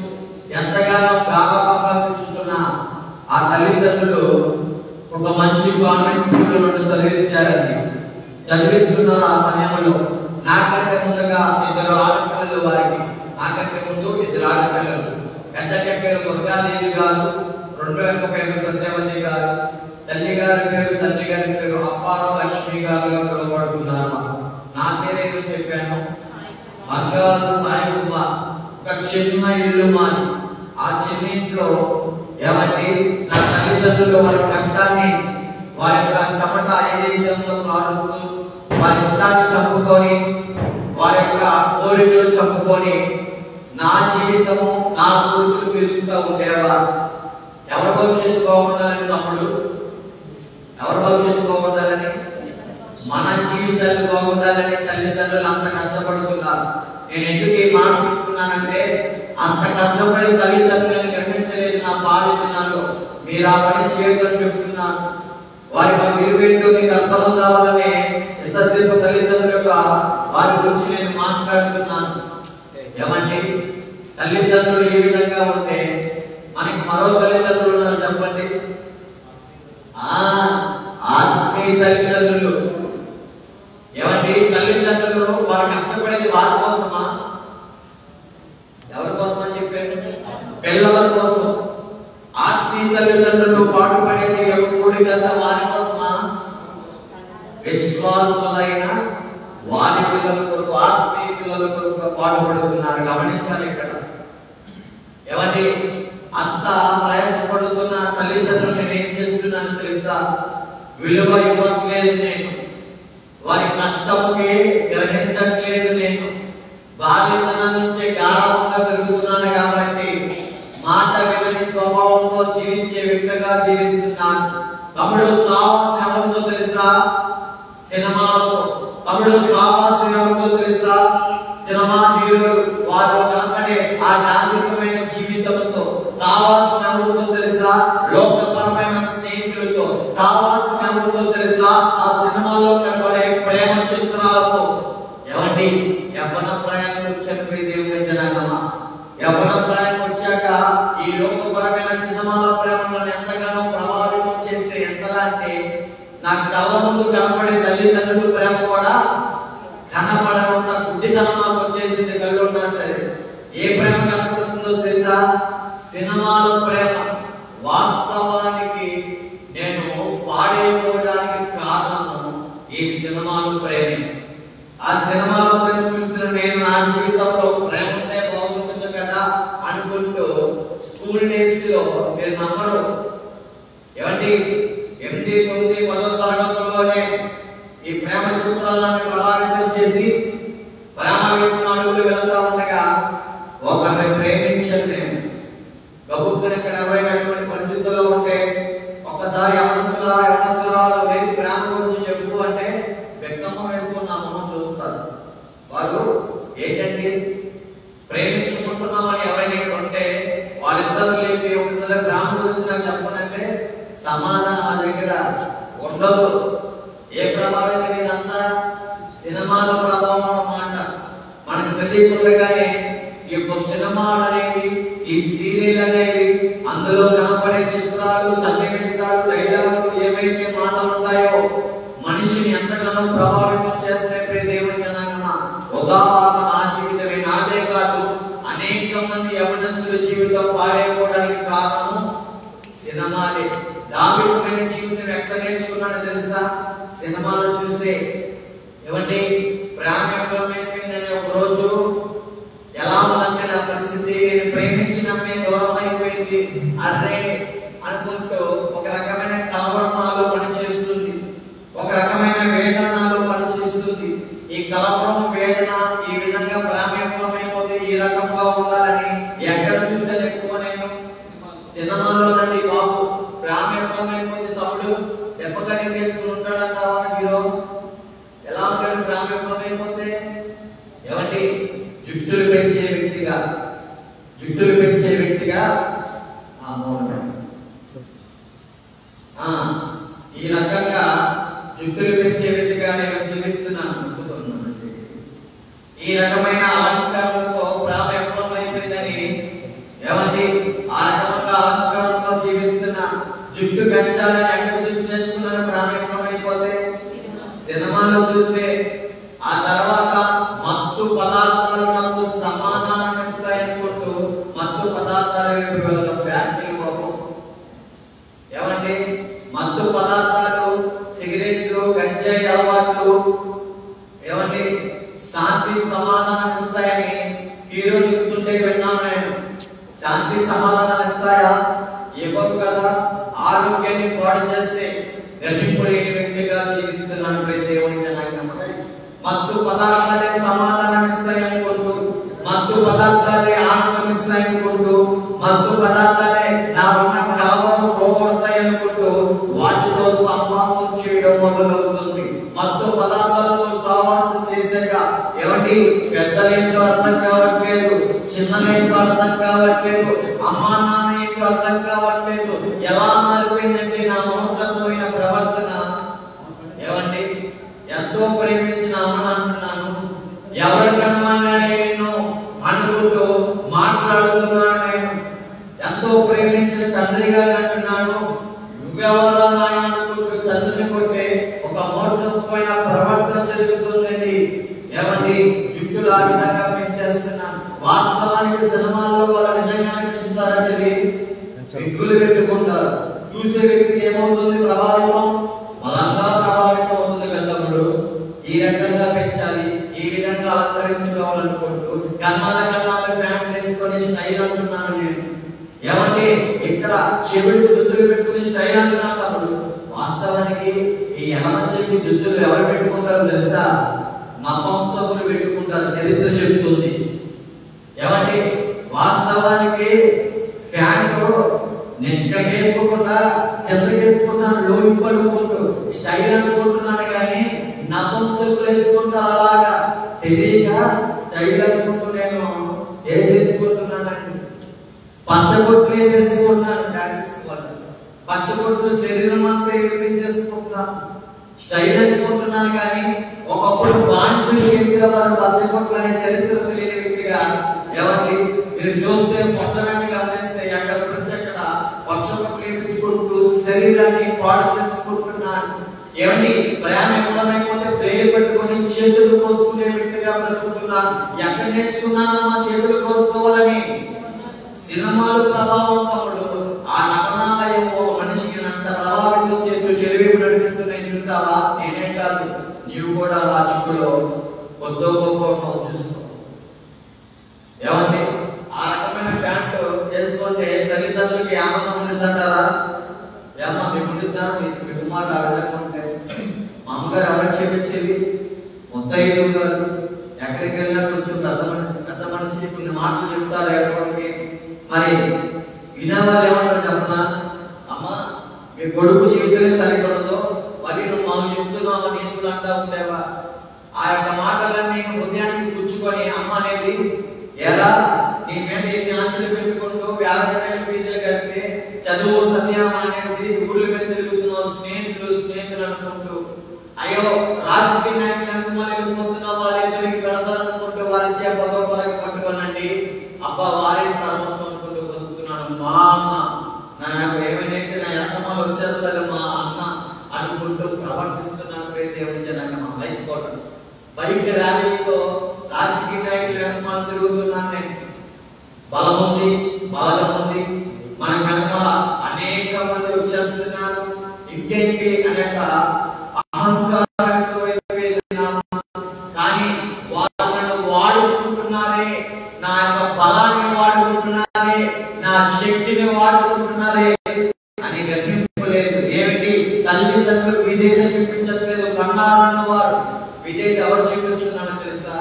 ఎంతగానో ప్రారంభిస్తున్న ఆ తల్లిదండ్రులు ఒక మంచి కాన్వెంట్ స్కూల్లో నుండి చదివిస్తున్నారు. ఆ సమయంలో నాకంటే ముందుగా 2 ఆడపిల్లలు, వారికి నాకంటే ముందు 2 ఆడపిల్లలు. పెద్దయ్య పేరు దుర్గాదేవి గారు, రెండో పేరు సత్యవతి గారు, తండ్రి గారి పేరు అప్పారావు లక్ష్మి గారుగా పిలువబడుతున్నారు. నా పేరేదో చెప్పాను, బంగారు సాయి కుమార్. ఒక చిన్న ఇల్లు మాది. ఆ చిన్న ఇంట్లో ఏమంటే నా తల్లిదండ్రులు వారి కష్టాన్ని, వారి యొక్క చెమట ఐదైతంలో కాలుస్తూ వారి ఇష్టాన్ని చంపుకొని, వారి యొక్క కోరికలు చంపుకొని నా జీవితము నా కోరికలు తీరుస్తూ ఉండేవారు. ఎవరి భవిష్యత్తు బాగుండాలని తమ్ముడు? ఎవరి భవిష్యత్తు బాగుండాలని? మన జీవితాలు బాగుండాలని తల్లిదండ్రులు అంత కష్టపడుతున్నారు. నేను ఎందుకు ఈ మాట చెప్తున్నానంటే, అంత కష్టపడి తల్లిదండ్రులను గ్రహించలేదు నా బాల్య దినాల్లో. మీరు ఆ పని చేయడం చెప్తున్నాను. వారి విలువేంటో మీకు అర్థం కావాలని ఎంతసేపు తల్లిదండ్రుల యొక్క వారి గురించి నేను మాట్లాడుతున్నాను. ఏమంటే తల్లిదండ్రులు ఏ విధంగా ఉంటే మనకి మరో తల్లిదండ్రులు ఉన్నారు చెప్పండి. ఆత్మీయ తల్లిదండ్రులు. ఏమంటే తల్లిదండ్రులు వారు కష్టపడేది వారి కోసమా? ఎవరి కోసం అని చెప్పారు? పిల్లల కోసం. ఆత్మీయ తల్లిదండ్రులు పాటుపడేది ఎవరి కదా వారి కోసమా? విశ్వాసులైన వారి పిల్లల కొరకు, ఆత్మీయ పిల్లల కొరకు పాటుపడుతున్నారు. గమనించాలి ఇక్కడ. ఏమంటే అంత ప్రయాసపడుతున్న తల్లిదండ్రులు నేను ఏం చేస్తున్నాను తెలుసా? విలువ ఇవ్వట్లేదు నేను, వారి కష్టముకి గ్రహించట్లేదు నేను. బాల్యతనం నుంచే గాఢంగా పెరుగుతున్నాను కాబట్టి మాట వినని స్వభావంతో జీవించే వ్యక్తిగా జీవిస్తున్నాను. తమ్ముడు సావాసం ఎవరితో తెలుసా? సినిమాలతో. తమ్ముడు సావాసం ఎవరితో తెలుసా? సినిమా హీరోలు. వారు కనపడే ఆ యాంత్రికమైన జీవితంతో. సావాసం ఎవరితో తెలుసా? లోకపరమైన స్నేహితులతో. సావాసం ఎవరితో తెలుసా? ఆ సినిమాలో కనపడే ప్రేమ చిత్రాలతో. ఏమండి యవ్వన ప్రయాణం వచ్చాక దేవుని జనాంగమా, యవ్వన ప్రయాణం వచ్చాక ఈ లోకపరమైన సినిమాల ప్రేమలను ఎంతగానో ప్రభావితం చేస్తే ఎంతలా అంటే నా కళ్ళ ముందు కనపడే తల్లిదండ్రుల ప్రేమ కూడా కనపడనంత గుడ్డితనం నాకు వచ్చేసింది. కళ్ళు ఉన్నా సరే ఏ ప్రేమ కనపడుతుందో తెలుసా? సినిమాల ప్రేమ. వాస్తవానికి నేను పాడైపోవడానికి కారణము ఈ సినిమాల ప్రేమ. ఆ సినిమాల ప్రేమ చూస్తున్న నేను నా జీవితంలో ప్రేమ ఉంటే బాగుంటుంది కదా అనుకుంటూ స్కూల్ డేస్ లో మీరు నమ్మరు, ఏమండి 8, 9, 10వ తరగతుల్లోనే ఈ ప్రేమ చిత్రాలను ప్రభావితం చేసి ప్రేమ వైపు అడుగులు వెళ్తా ఉండగా ఒకరిని ప్రేమించాను నేను. గబుక్కుని ఇక్కడ ఎవరైనటువంటి పరిస్థితుల్లో ఉంటే ఒక్కసారి ఎవరిస్తులా వేసి ప్రేమ గురించి చెప్పు అంటే వ్యక్తమ్మ వేసుకున్న మొహం చూస్తారు. వాళ్ళు ఏంటండి ప్రేమించుకుంటున్నామని ఎవరైనా ఉంటే వాళ్ళిద్దరు లేపి ఒకసారి ప్రేమ గురించి నాకు చెప్పనంటే సమాధానం మా దగ్గర ఉండదు. ఏ ప్రభావితం ఇదంతా? సినిమాల ప్రభావం అన్నమాట. మనకు తెలియకుండానే ఈ యొక్క సినిమాలు అనేవి, ఈ సీరియల్ అనేవి, అందులో కనపడే చిత్రాలు, సన్నివేశాలు, డైలాగులు, ఏవైతే మాటలు ఉంటాయో మనిషిని ఎంతగానో ప్రభావితం చేస్తాయి. దేవుని జనాంగమా, ఉదాహరణ నా జీవితమే, నాదే కాదు అనేక మంది యవనస్తుల జీవితం పాడైపోవడానికి కారణం సినిమాలే. దావీదు జీవితం ఎక్కడ నేర్చుకున్నాడో తెలుసా? సినిమాలు చూసే. ఏమంటే ప్రేమైపోయిందని ఒక రోజు ఎలా ఉందంటే నా పరిస్థితి, నేను ప్రేమించిన దూరం అయిపోయింది అదే అనుకుంటూ ఒక రకమైన కలవరమాలో పనిచేస్తుంది, ఒక రకమైన వేదనలో పనిచేస్తుంది. ఈ కలవరం, వేదన, ఈ విధంగా ప్రేమైపోతే ఈ రకంగా ఉండాలని ఎక్కడ చూసాను ఎక్కువ నేను? సినిమాలోనండి బాబు. ప్రేమైపోతే తమ్ముడు దెబ్బకని వేసుకుని ఉంటాడంటావా హీరో? ఎలా ఉంటాడు ప్రేమైపోతే? ఏమండి జుట్టులు పెంచే వ్యక్తిగా జుట్టులు పెంచే వ్యక్తిగా నేను జీవిస్తున్నాను అనుకుంటున్నాను. ఈ రకమైన అలంకారంతో ప్రారంభం అయిపోయిందని ఏమండి? ఆ రకమైన అలంకారంతో జీవిస్తున్నా, జుట్టు పెంచాలని ఎక్కడ చూసి నేర్చుకున్నాను? ప్రారంభం అయిపోతే సినిమాలో చూసే, ఆ తర్వాత మత్తు పదార్థాలు నాకు సమాధానం ఇస్తాయనుకుంటూ మత్తు పదార్థాల వైపు వెళ్ళడం బ్యాటరీ బాబు. ఏమండి? మత్తు పదార్థాలు, సిగరెట్లు, గంజాయి అలవాట్లు ఏమండి శాంతి సమాధానం ఇస్తాయని హీరో చెప్తుంటే విన్నాను నేను. శాంతి సమాధానం ఇస్తాయా? ఇవ్వదు కదా. ఆరోగ్యాన్ని పాడు చేస్తే గ్రహింపులేని వ్యక్తిగా జీవిస్తున్నాను. దేవుని జనాంగం మత్తు పదార్థాలే సమాధానం ఇస్తాయనుకుంటూ, మత్తు పదార్థాలే ఆనందం ఇస్తాయనుకుంటూ, మత్తు పదార్థాలే నా ఉన్న కాలం పోగొడతాయనుకుంటూ వాటితో సహవాసం చేయడం మొదలవుతుంది. మత్తు పదార్థాలతో సహవాసం చేశాక ఏమండి? పెద్దలేంటో అర్థం కావట్లేదు, చిన్నలేంటో అర్థం కావట్లేదు, అమ్మా నాన్న ఏంటో అర్థం కావట్లేదు. ఎలా మారిపోయిందంటే నా మహోన్నతమైన ప్రవర్తన. ఏమండి? ఎంతో ప్రేమించిన అమ్మని అంటున్నాను, ఎవరు కనమన్నాడే నేను అనుకుంటూ మాట్లాడుతున్నాను. నేను ఎంతో ప్రేమించిన తండ్రిగా అంటున్నాను, నువ్వెవరో నాయన అనుకుంటూ తండ్రిని కొట్టే ఒక మోటమైన ప్రవర్తన జరుగుతుందని. ఏమండి? జుట్టులు ఆ విధంగా పెంచేస్తున్నాను. వాస్తవానికి సినిమాల్లో వాళ్ళు నిజంగా పెంచుతారా తెలియ విగ్గులు పెట్టుకుంటారు. చూసే వ్యక్తికి ఏమవుతుంది? ప్రభావితం, బలంగా ప్రభావితం అవుతుంది. గతంలో ఈ రకంగా పెంచాలి, ఈ విధంగా అలంకరించుకోవాలనుకుంటూ కన్నాల ప్యాంట్ వేసుకొని స్టైల్ అంటున్నాను నేను. ఏమంటే ఇక్కడ చెవిడి దుద్దులు పెట్టుకుని స్టైల్ అంటున్నాను. వాస్తవానికి ఈ ఎడమ చెవి దుద్దులు ఎవరు పెట్టుకుంటారో తెలుసా? నపుంసకులు పెట్టుకుంటారు. చరిత్ర చెబుతుంది. ఏమంటే వాస్తవానికి ప్యాంటు నేను ఇక్కడ వేసుకోకుండా కిందకి వేసుకున్నాను, లోకి పడుకుంటూ స్టైల్ అనుకుంటున్నాను. కానీ నపుంసకులు వేసుకుంటారు అలాగా తెలియక స్టైల్ అనుకుంటూ నేను వేసేసుకుంటున్నానండి. పచ్చబొట్లు వేసేసుకుంటున్నాను. పచ్చబొట్లు శరీరం అంతా ఎగిరించేసుకుంటున్నాను, స్టైల్ అనుకుంటున్నాను. కానీ ఒకప్పుడు బానిసలు వేసేవారు పచ్చబొట్లు అనే చరిత్ర తెలియని వ్యక్తిగా. ఎవరికి మీరు చూస్తే పొట్ట వెంట గమనిస్తే ఎక్కడ పడితే అక్కడ పచ్చబొట్లు వేయించుకుంటూ శరీరాన్ని పాడు చేసుకుంటున్నాను. ఏమండి? ప్రయాణం ఎక్కడమైపోతే ప్రేరు పెట్టుకొని చేతులు కోసుకునే వ్యక్తిగా బ్రతుకుతున్నాను. ఎక్కడ నేర్చుకున్నానమ్మా చేతులు కోసుకోవాలని? సినిమాలు ప్రభావం తమ్ముడు. ఆ నటనాలయం ఒక మనిషికి అంత ప్రభావితం చేతులు చెరువేపు నడిపిస్తున్నాయి చూసావా? నేనే కాదు, నీవు కూడా ఆ చిక్కులో కొద్దో గొప్ప చూసుకో. ఏమండి? ఆ రకమైన ప్యాంటు వేసుకుంటే తల్లిదండ్రులకి ఆనందం ఉంటుందంటారా? ఏమన్నా మీకు ఉంటుందా? మీ కుమారుడు ఆ విధంగా ఉంటే మా అమ్మగారు ఎవరికి చెప్పించేది? ముత్తయ్య గారు ఎక్కడికి వెళ్ళినా కొంచెం పెద్ద మనిషి కొన్ని మాటలు చెప్తారు ఎవరికి. మరి వినేవాళ్ళు ఏమంటారు చెప్పనా? అమ్మ మీ కొడుకు జీవితమే సరిపడదు, మరి నువ్వు మాకు చెప్తున్నావు నీతులు అంటా ఉండేవా? ఆ యొక్క మాటలన్నీ హృదయానికి పుచ్చుకొని అమ్మ అనేది ఎలా నీ మీద ఎన్ని ఆశలు పెట్టుకుంటూ వేల ఫీజులు కడితే చదువు సత్యం అనేసి ఊళ్ళ మీద తిరుగుతున్నావు, స్నేహితులు అనుకుంటూ అయ్యో రాజకీయ నాయకులు అనుకుని వెళ్ళిపోతున్నావు, వాళ్ళ ఎదురికి పెడతారనుకుంటూ వారి చేపతో పొలకి పట్టుకోనండి. అబ్బా వారే సర్వస్వం అనుకుంటూ బతుకుతున్నాను. మా అమ్మ నాకు ఏమైనా నా అమ్మలు వచ్చేస్తారు మా అమ్మ అనుకుంటూ ప్రవర్తిస్తున్నాను. దేవుని జనాంగం లైఫ్ ఫోటో బయట ర్యాలీతో రాజకీయ నాయకులు వెనకాల తిరుగుతున్నాను నేను. బలం ఉంది, బలం ఉంది, మన వెనకాల అనేక మంది వచ్చేస్తున్నారు. ఇంకేంటి అనేక అహంకారంతో కానీ వాళ్ళను వాడుకుంటున్నారే, నా యొక్క బలాన్ని వాడుకుంటున్నారే, నా శక్తిని వాడుకుంటున్నారే అని గ్రహింపలేదు. ఏమిటి? తల్లిదండ్రులు విధేయత చూపించట్లేదు. కన్నారన్న వారు విధేయత ఎవరు చూపిస్తున్నారో తెలుసా?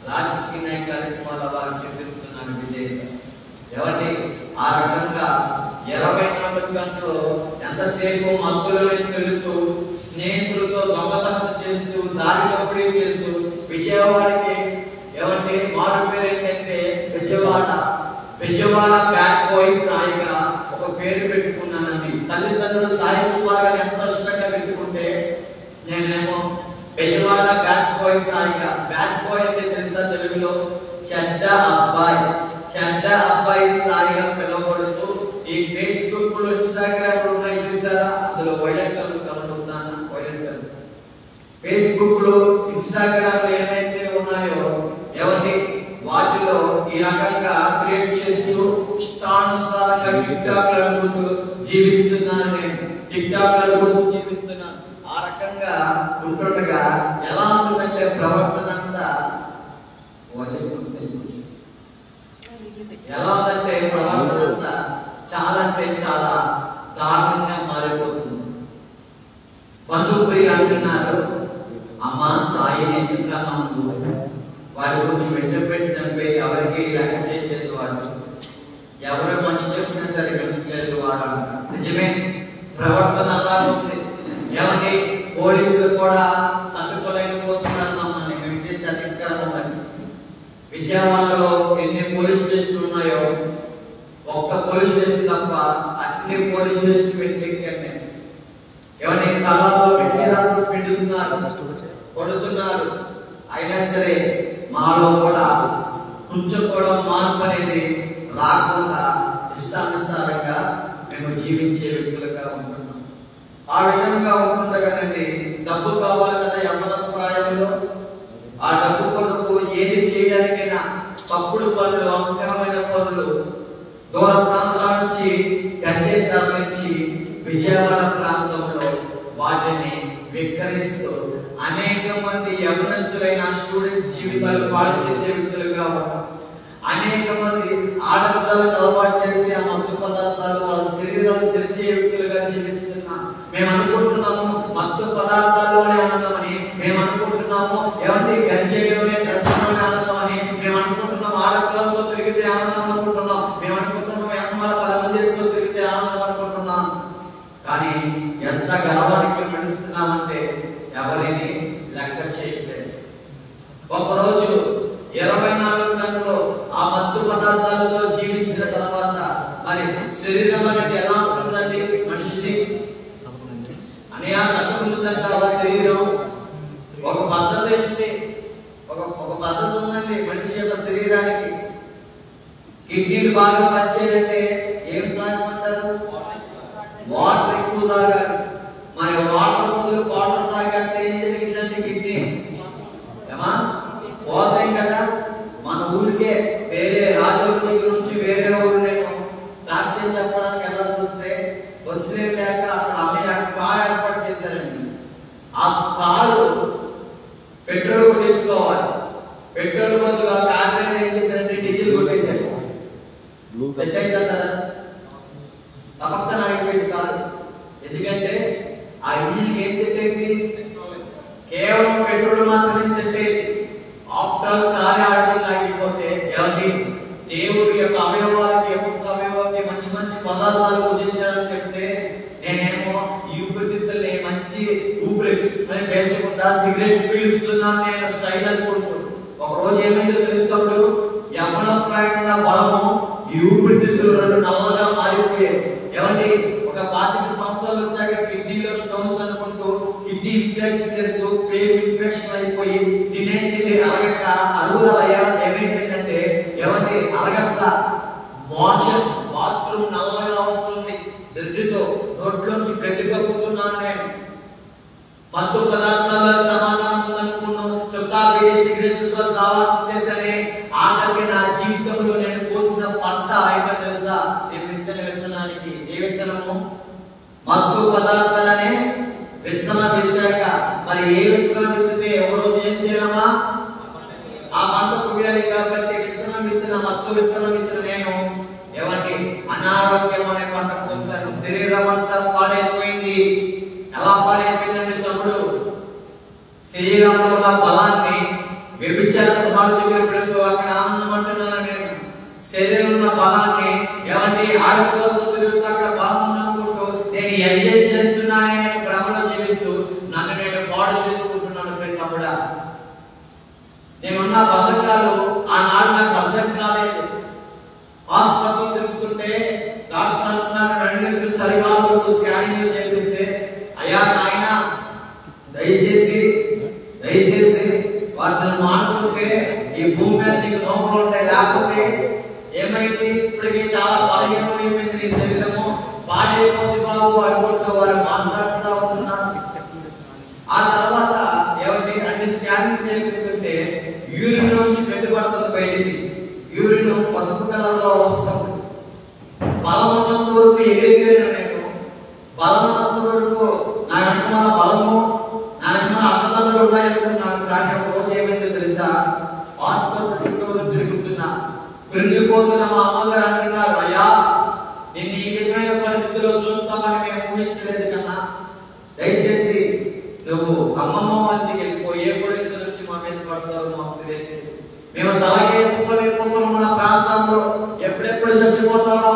రాజకీయ నాయకులకు వాళ్ళ వారు చూపిస్తున్నాను విధేయత. ఎవరి? ఆ రకంగా 24 గంటలు ఎంతసేపు మత్తులనే తిరుగుతూ స్నేహితులతో దొంగతనం చేస్తూ దారి దోపిడీ చేస్తూ విజయవాడకి ఏమంటే మారు పేరు ఏంటంటే విజయవాడ బ్యాడ్ బాయ్స్ సాయిగా ఒక పేరు పెట్టుకున్నానండి. తల్లిదండ్రులు సాయి కుమార్ గారు ఎంత ఇష్టంగా పెట్టుకుంటే నేనేమో బెజవాడ బ్యాడ్ బాయ్ సాయిగా, బ్యాడ్ బాయ్ అంటే తెలుసా తెలుగులో చెడ్డ అబ్బాయి, చెడ్డ అబ్బాయి సాయిగా పిలువబడుతూ ఈ ఫేస్బుక్ లో ఇన్స్టాగ్రామ్ లో ఉన్నాయి చూసారా, అందులో వైలెట్ కలర్ కలుగుతున్నాను. వైలెట్ కలర్ ఫేస్బుక్ లో ఇన్స్టాగ్రామ్ లో ఏమైతే ఉన్నాయో ఎవరి వాటిలో ఈ రకంగా క్రియేట్ చేస్తూ ఇష్టానుసారంగా టిక్ టాక్ అనుకుంటూ జీవిస్తున్నాను. నేను టిక్ టాక్ అనుకుంటూ జీవిస్తున్నాను. ఆ రకంగా ఉంటుండగా ఎలా ఉంటుందంటే ప్రవర్తన అంతా ఎలా ఉందంటే ప్రవర్తన అంతా చాలా అంటే చాలా దారుణంగా మారిపోతుంది. బంధుప్రియ అంటున్నారు, అమ్మ సాయిని ఎందుకు వాడి గురించి విషయం పెట్టి చనిపోయి ఎవరికి లెక్క చేయలేదు. వాడు ఎవరు మనిషి చెప్పినా సరే గమనించలేదు. వాడు నిజమే ప్రవర్తన అలా ఉంది. ఏమంటే పోలీసులు కూడా తట్టుకోలేకపోతున్నారు మమ్మల్ని మేము చేసే అధికారం బట్టి. విజయవాడలో ఎన్ని పోలీస్ స్టేషన్లు ఉన్నాయో ఒక్క పోలీస్ స్టేషన్ తప్ప అన్ని పోలీస్ స్టేషన్ వ్యతిరేకంగా ఏమంటే కళ్ళలో పిచ్చి రాష్ట్రం పిండుతున్నారు, కొడుతున్నారు. అయినా సరే మాలో కూడా కొంచెం కూడా మార్పు అనేది రాకుండా ఇష్టానుసారంగా మేము జీవించే వ్యక్తులుగా ఉంటున్నాం. ఆ విధంగా ఉంటుండగానండి డబ్బు కావాలి కదా యవ్వన ప్రాయంలో. ఆ డబ్బు కొరకు ఏది చేయడానికైనా తప్పుడు పనులు, అపకరమైన పనులు, దూర ప్రాంతాల నుంచి గంటే తరలించి విజయవాడ ప్రాంతంలో వాటిని విక్రయిస్తూ అనేక మంది యవనస్తులైన స్టూడెంట్స్ జీవితాలు పాడు చేసే వ్యక్తులుగా ఉన్నారు. అనేక మంది ఆడపిల్లలకు అలవాటు చేసి ఆ మత్తు పదార్థాలు వాళ్ళ శరీరాలు చెరిచే వ్యక్తులుగా జీవిస్తున్నాం. మేము అనుకుంటున్నాము మత్తు పదార్థాల్లోనే ఆనందమని, మేము అనుకుంటున్నాము ఏమంటే గంజేలోనే డ్రగ్స్లోనే ఆనందమని, మేము అనుకుంటున్నాం ఆడపిల్లలతో తిరిగితే ఆనందం అనుకుంటున్నాం, మేము అనుకుంటున్నాం ఎన్నమాల పదం చేసుకొని తిరిగితే ఆనందం అనుకుంటున్నాం. కానీ ఎంత గర్వానికి నడుస్తున్నామంటే ఎవరిని లెక్క చేయలేదు. ఒకరోజు 24 గంటలు ఆ మత్తు పదార్థాలతో జీవించిన తర్వాత మరి శరీరం అనేది ఎలా ఉంటుందండి మనిషిది అని తట్టుకుంటుందంట. శరీరం ఒక పద్ధతి ఉంది, ఒక పద్ధతి ఉందండి మనిషి యొక్క శరీరానికి. కిడ్నీలు బాగా పనిచేయాలంటే ఏం తాగమంటారు? వాటర్ ఎక్కువ తాగాలి. మరి వాటర్ మొదలు వాటర్ తాగంటే ఏం జరిగిందంటే కిడ్నీ ఏమా పోతాయి కదా. మన ఊరికే వేరే రాజుల దగ్గర నుంచి వేరే ఊరు నేను సాక్ష్యం చెప్పడానికి ఎలా చూస్తే బస్సు లేక అక్కడ అమ్మాయి కారు ఏర్పాటు చేశారండి. ఆ కారు పెట్రోల్ కొట్టించుకోవాలి. పెట్రోల్ బదులు ఆ కారు ఏం చేశారంటే డీజిల్ కొట్టేశారు. పెట్టేస్తారా పక్కన ఆగిపోయింది కారు. ఎందుకంటే ఆ ఇంజిన్ ఏం సెట్ అయింది? కేవలం పెట్రోల్ మాత్రమే సెట్ అయింది. ఆఫ్టర్ కారు ఆగిపోతే ఎవరి దేవుడి యొక్క అవయవాలకి ఒక్కొక్క అవయవాలకి మంచి మంచి పదార్థాలు పూజించాలని చెప్తే నేనేమో ఈ ఊపిరితిత్తుల్ని మంచి ఊపిరి పేల్చకుండా సిగరెట్ పీలుస్తున్నాను నేను స్టైల్ అనుకుంటూ. ఒక రోజు ఏమైందో తెలుసుకున్నప్పుడు యవ్వన ప్రాయంగా బలము ఈ ఊపిరితిత్తులు రెండు నల్లగా మారిపోయాయి. ఏమండి ఒక 25 సంవత్సరాలు వచ్చాక కిడ్నీలో స్టోన్స్ అనుకుంటూ కిడ్నీ ఇన్ఫెక్షన్ జరుగుతూ పేరు ఇన్ఫెక్షన్ అయిపోయి తినే అరగక అరుగుదలయ్యా ఏమైపోయిందంటే ఏమంటే అరగక మోషన్ బాత్రూమ్ నల్లగా వస్తుంది. బ్లడ్తో నోట్లోంచి బ్లడ్ కప్పుతున్నాను నేను. మత్తు పదార్థాల సమాధానం ఉందనుకున్నాను. చుట్టా బీడీ సిగరెట్లతో సావాసం చేశానే. ఆఖరికి నా జీవితంలో నేను కోసిన పంట అయినా తెలుసా? నేను విత్తనానికి ఏ విత్తనము? మత్తు పదార్థాలనే విత్తనం విత్తాక మరి ఏ విత్తనం విత్తితే ఎవరో ఏం చేయడమా? ఆ పంట కుయ్యాలి కాబట్టి విత్తనం మత్తు విత్తనం విత్తనం నేను ఏమంటే అనారోగ్యం అనే పంట కోసాను. శరీరం అంతా పాడైపోయింది. ఎలా పాడైపోయిందంటే తమ్ముడు శరీరంలో ఉన్న బలాన్ని వ్యభిచారం వాళ్ళ దగ్గర పెడుతూ అక్కడ ఆనందం అంటున్నాను నేను. శరీరంలో ఉన్న బలాన్ని ఏమంటే ఆడపిల్లలతో తిరుగుతూ అక్కడ బలం ఉందనుకుంటూ నేను ఎంజాయ్ చేస్తున్నానని భ్రమలో జీవిస్తూ నన్ను నేను పాడు చేసుకుంటున్నాను. తమ్ముడా నేనున్న బద్ధకాలు ఆనాడు నాకు అర్థం కాలేదు. హాస్పిటల్ తిరుగుతుంటే డాక్టర్ అంటున్నాను 2 సరిగా స్కానింగ్ చేపిస్తే అయ్యా నాయన దయచేసి దయచేసి వాటిని మానుకుంటే ఈ భూమి మీద నీకు నోములు ఉంటాయి. లేకపోతే ఏమైంది, ఇప్పటికీ చాలా బలహీనమైపోయింది నీ శరీరము, పాడైపోతుంది బాబు అనుకుంటూ వారు మాట్లాడుతూ ఉంటున్నారు. ఆ తర్వాత ఏమంటే అన్ని స్కానింగ్ చేస్తుంటే యూరిన్ నుంచి పెట్టుబడుతుంది బయటికి. యూరిన్ పసుపు కలర్లో వస్తుంది. బలం ఉన్నంత వరకు ఎగిరెగిరేను నేను, బలం ఉన్నంత వరకు నా వెనక బలము, నా వెనక అన్నదమ్ములు ఉన్నాయనుకున్నాను. కానీ ఒక రోజు ఏమైందో తెలుసా, హాస్పిటల్ చుట్టూ తిరుగుతున్నా. పెరిగిపోతున్న మా అమ్మగారు అంటున్నారు, అయ్యా నేను ఈ విధమైన పరిస్థితిలో చూస్తామని మేము ఊహించలేదు కన్నా, దయచేసి నువ్వు అమ్మమ్మ వాళ్ళకి వెళ్ళిపో, ఏ పోలీసులు వచ్చి మా మీద పడతారు మాకు తెలియదు, మేము తలకేసుకోలేకపోతున్నాం మన ప్రాంతంలో, ఎప్పుడెప్పుడు చచ్చిపోతారో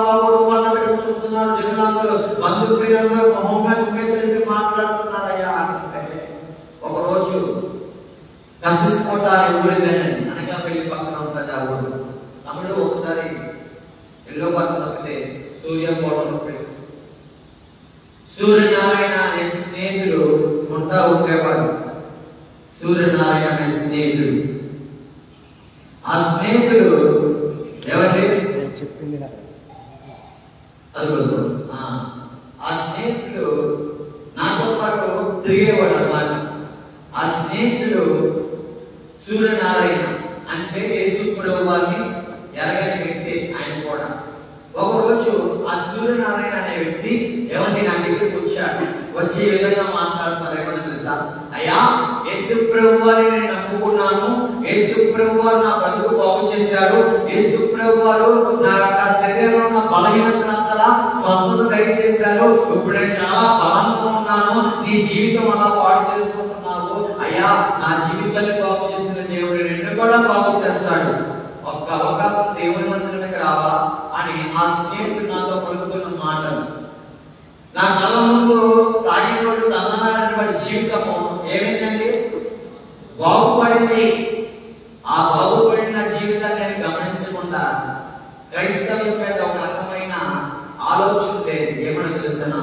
అన్నట్టు చూస్తున్నారు జనులందరూ, బంధుప్రియులందరూ మొహం మీద ఉమ్మేసరికి మాట్లాడుతున్నారయ్యా అంటే ఒకరోజు కసిరికోట అనే ఊరిగానండి, అనకాపల్లి పక్కన ఉంటుంది ఆ ఊరు. తమిళ ఒకసారి ఎల్లో పట్టు తప్పితే సూర్యకోటలో పెట్టి సూర్యనారాయణ అనే స్నేహితుడు ఉంటా ఉండేవాడు. సూర్యనారాయణ అనే స్నేహితుడు, ఆ స్నేహితుడు ఏమండి చెప్పింది అదుగో ఆ స్నేహితుడు నాతో పాటు తిరిగేవాడు అన్నమాట. ఆ స్నేహితుడు సూర్యనారాయణ అంటే యేసు ప్రభువుని ఎరగని వ్యక్తి ఆయన కూడా. ఒకరోజు ఆ సూర్యనారాయణ అనే వ్యక్తి ఏమంటే నా దగ్గరికి వచ్చాడు. వచ్చి ఈ విధంగా మాట్లాడుతున్నారు, ఏమన్నా తెలుసా, అయ్యా యేసు ప్రభువుని నేను నమ్ముకున్నాను, యేసు ప్రభువు నా బ్రతుకు బాగు చేశారు, యేసు ప్రభువు నా శరీరంలో ఉన్న బలహీనతనంతా స్వస్థత దయచేశారు, ఇప్పుడు నేను చాలా బలంగా ఉన్నాను, నీ జీవితం అలా పాడు చేసుకుంటున్నావు, అయ్యా నా జీవితాన్ని బాగు చేసిన దేవుడు నిన్ను కూడా బాగు చేస్తాడు, ఒక్క అవకాశం దేవుని మందిరానికి రావా అని ఆ స్నేహితుడు నాతో పలుకుతున్న మాటలు. నా కళ్ళ ముందు తాగినోడు తన్ననాడని వాడి జీవితము ఏమైందండి, బాగుపడింది. ఆ బాగుపడిన జీవితాన్ని నేను గమనించకుండా క్రైస్తవ్యం మీద ఒక రకమైన ఆలోచన లేదు. ఏమని తెలుసా,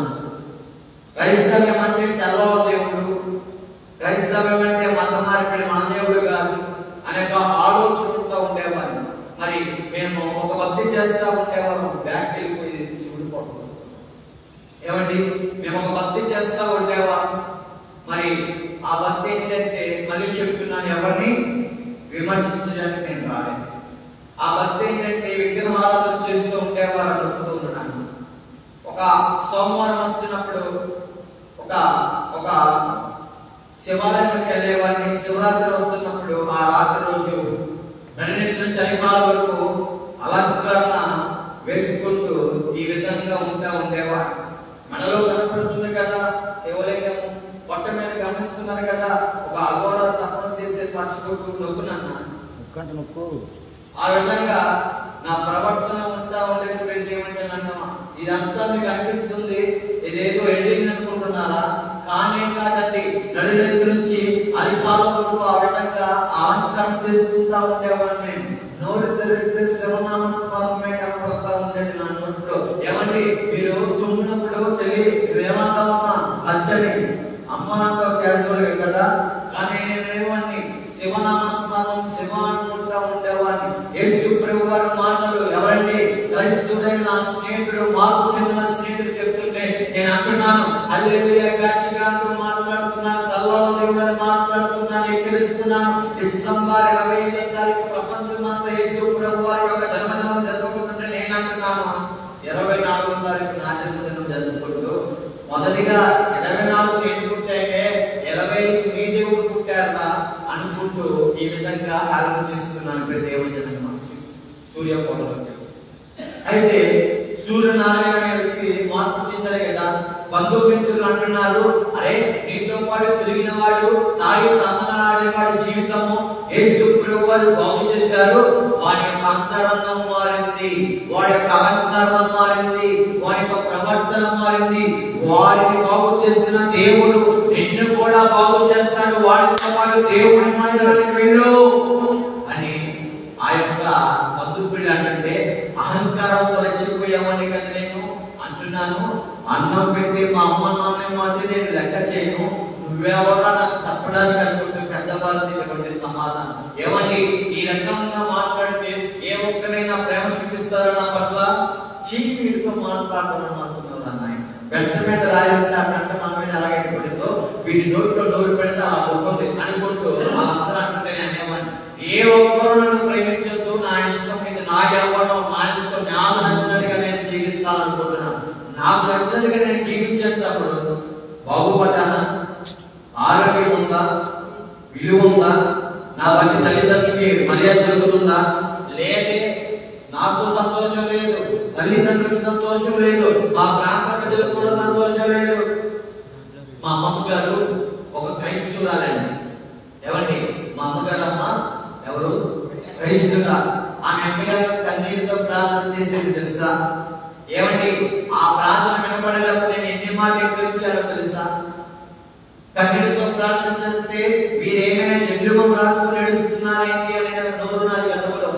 క్రైస్తవ్యం అంటే తెల్లవ దేవుడు, క్రైస్తవ్యం అంటే మత మార్పిడి, మన దేవుడు కాదు అనే ఆలోచనతో ఉండేవాడు. మరి మేము ఒక భక్తి చేస్తా ఉండేవారు, బ్యాక్ వెళ్ళిపోయేది శివుడు పడుతుంది. ఏమండి మేము ఒక భక్తి చేస్తా ఉండేవారు. మరి ఆ భక్తి ఏంటంటే, మళ్ళీ చెప్తున్నాను, ఎవరిని విమర్శించడానికి నేను రాలేదు. ఆ భక్తి ఏంటంటే విగ్రహారాధన చేస్తూ ఉండేవారు అనుకుంటూ ఉన్నాను. ఒక సోమవారం వస్తున్నప్పుడు ఒక శివాలయానికి వెళ్ళేవాడిని. శివరాత్రి వస్తున్నప్పుడు ఆ రాత్రి రోజు నడినెత్తిన చలికాల వరకు అలంకరణ వేసుకుంటూ ఈ విధంగా ఉండేవాడు. మనలో కనపడుతుంది కదా శివలింగం, పొట్ట మీద గమనిస్తున్నారు కదా, ఒక అఘోర తపస్సు చేసే పచ్చికొట్టు నొక్కునన్నా ఆ విధంగా నా ప్రవర్తన ఉంటా ఉండేటువంటి దేవుని ఇదంతా మీకు అనిపిస్తుంది, ఇదేదో ఎండింగ్ అనుకుంటున్నారా? కానీ కాదండి, నడినెత్తి నుంచి అరికాలం వరకు ఆ విధంగా అలంకరణ చేసుకుంటా ఉండేవాడిని నేను. నోరు తెలిస్తే శివనామ స్మరణమే కనపడతా ఉండేది నా నోట్లో. ఏమండి మీరు తుమ్మినప్పుడు చెల్లి ఏమంటా ఉన్నా నచ్చని అమ్మ అంటావు క్యాజువల్ కదా, కానీ నేనేమని శివనామ స్మరణ శివ అనుకుంటా ఉండేవాడిని. యేసు ప్రభు వారి మాటలు ఎవరండి, క్రైస్తవుడైన నా స్నేహితుడు, మార్పు చెందిన స్నేహితుడు చెప్తుంటే నేను అంటున్నాను, హల్లెలూయా గాచిగా అంటూ మాట్లాడుతున్నాను, తల్లాల దేవుడని మాట్లాడుతున్నాను, ఎక్కిరిస్తున్నాను. డిసెంబర్ 25వ తారీఖు ప్రపంచమంతా యేసు ప్రభు వారి యొక్క జన్మదినం జరుపుకుంటుంటే నేను అంటున్నాను, 24వ తారీఖు నా జన్మదినం జరుపుకుంటూ మొదటిగా 24 నేను పుట్టాకే 25 మీ దేవుడు పుట్టారట అనుకుంటూ ఈ విధంగా ఆలోచిస్తున్నాను దేవుని జన మనసు సూర్యకోటలో. అయితే సూర్యనారాయణ అనే వ్యక్తి మార్పు చెందారు కదా. బంధుమిత్రులు అంటున్నారు, అరే నీతో పాటు తిరిగిన వాడు, తాగి తందనాడేవాడి జీవితము యేసు ప్రభువు వారు బాగు చేశారు, వాడి యొక్క అంతరంగం మారింది, వాడి యొక్క అలంకరణ మారింది, వాడి యొక్క ప్రవర్తన మారింది, వాడిని బాగు చేసిన దేవుడు నిన్ను కూడా బాగు చేస్తాడు, వాడితో పాటు దేవుని మందిరానికి వెళ్ళు అని ఆ యొక్క బంధువుడు అంటే అహంకారంతో రెచ్చిపోయామని కదా నేను అంటున్నాను. అన్నం పెట్టి మా అమ్మ నాన్న అంటే నేను లెక్క చేయను, నువ్వెవరా నాకు చెప్పడానికి అనుకుంటే పెద్దవాళ్ళది ఇటువంటి సమాధానం. ఏమని ఈ రకంగా మాట్లాడితే ఏ ఒక్కరైనా ప్రేమ చూపిస్తారో నా పట్ల చీపిడితో మాట్లాడడం వస్తున్నారు అన్నాయి. వెంట మీద రాజేస్తే ఆ గంట మన మీద అలాగే పడిందో వీటి నోట్లో నోరు పెడితే అలా ఉంటుంది అనుకుంటూ వాళ్ళందరూ అంటుంటే అనేవాడిని, ఏ ఒక్కరు నన్ను ప్రేమించద్దు, నా ఇష్టం మీద నా ఎవరో నా ఇష్టం నాకు నచ్చినట్టుగా నేను జీవిస్తాను అనుకుంటున్నాను. నాకు నచ్చినట్టుగా నేను జీవించేటప్పుడు బాగుపడ్డానా? ఆరోగ్యం ఉందా? విలువ ఉందా? నా వంటి తల్లిదండ్రులకి మర్యాద జరుగుతుందా? లేదే. నాకు సంతోషం లేదు, తల్లిదండ్రులకు సంతోషం లేదు, మా ప్రాంత ప్రజలకు కూడా సంతోషం లేదు. మా అమ్మమ్మ గారు ఒక క్రైస్తవురాలండి. ఏమండి? మా అమ్మగారు అమ్మ ఎవరు? క్రైస్తవురా. ఆమె అమ్మగారు కన్నీటితో ప్రార్థన చేసేది తెలుసా? ఏమండి? ఆ ప్రార్థన వినపడేటప్పుడు నేను ఎన్ని మాటలు ఎక్కడించాడో తెలుసా? కన్నీటితో ప్రార్థన చేస్తే వీరేమైనా జంతువులు రాసుకుని నడుస్తున్నారేంటి అనే నోరు నాది గతంలో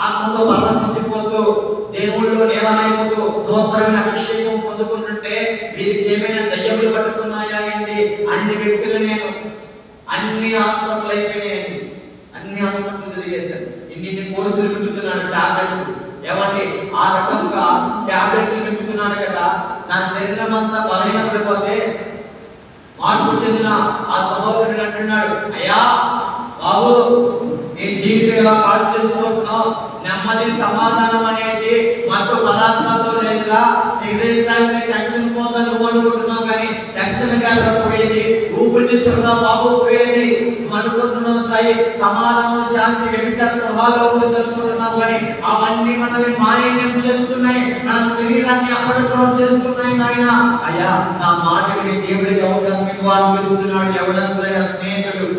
ఆత్మతో పరవశించిపోతూ దేవుళ్ళలో నేలమైపోతూ నూతనమైన అభిషేకం పొందుకుంటుంటే వీరికి ఏమైనా దయ్యములు పట్టుకున్నాయా ఏంటి? అన్ని వ్యక్తులు నేను అన్ని హాస్పిటల్ అయిపోయినాయండి. అన్ని హాస్పిటల్ తిరిగేశాను. ఇన్ని కోర్సులు పెట్టుతున్నాను, టాబ్లెట్లు. ఏమండి? ఆ రకంగా టాబ్లెట్లు పెట్టుకున్నాను కదా, నా శరీరం అంతా బలహీనపడిపోతే మార్పు చెందిన ఆ సహోదరుడు అంటున్నాడు, అయ్యా బాబు నీ జీవితం ఎలా పాడు చేసుకుంటున్నావు? నెమ్మది సమాధానం అనేది మత్తు పదార్థాలతో లేదురా. సిగరెట్ తాగితే టెన్షన్ పోతా నువ్వు అనుకుంటున్నావు, కానీ టెన్షన్ కాదు పోయేది, ఊపిరితిత్తులుగా బాబు పోయేది. నువ్వు అనుకుంటున్నావు స్థాయి సమాధానం, శాంతి, వ్యభిచార ప్రభావాలు జరుపుకుంటున్నావు, కానీ అవన్నీ మనల్ని మాలిన్యం చేస్తున్నాయి, మన శరీరాన్ని అపవిత్రం చేస్తున్నాయి. నాయన అయ్యా నా మాట విని దేవుడికి అవకాశం ఇవ్వాలనిపిస్తున్నాడు. ఎవరైనా స్నేహితుడు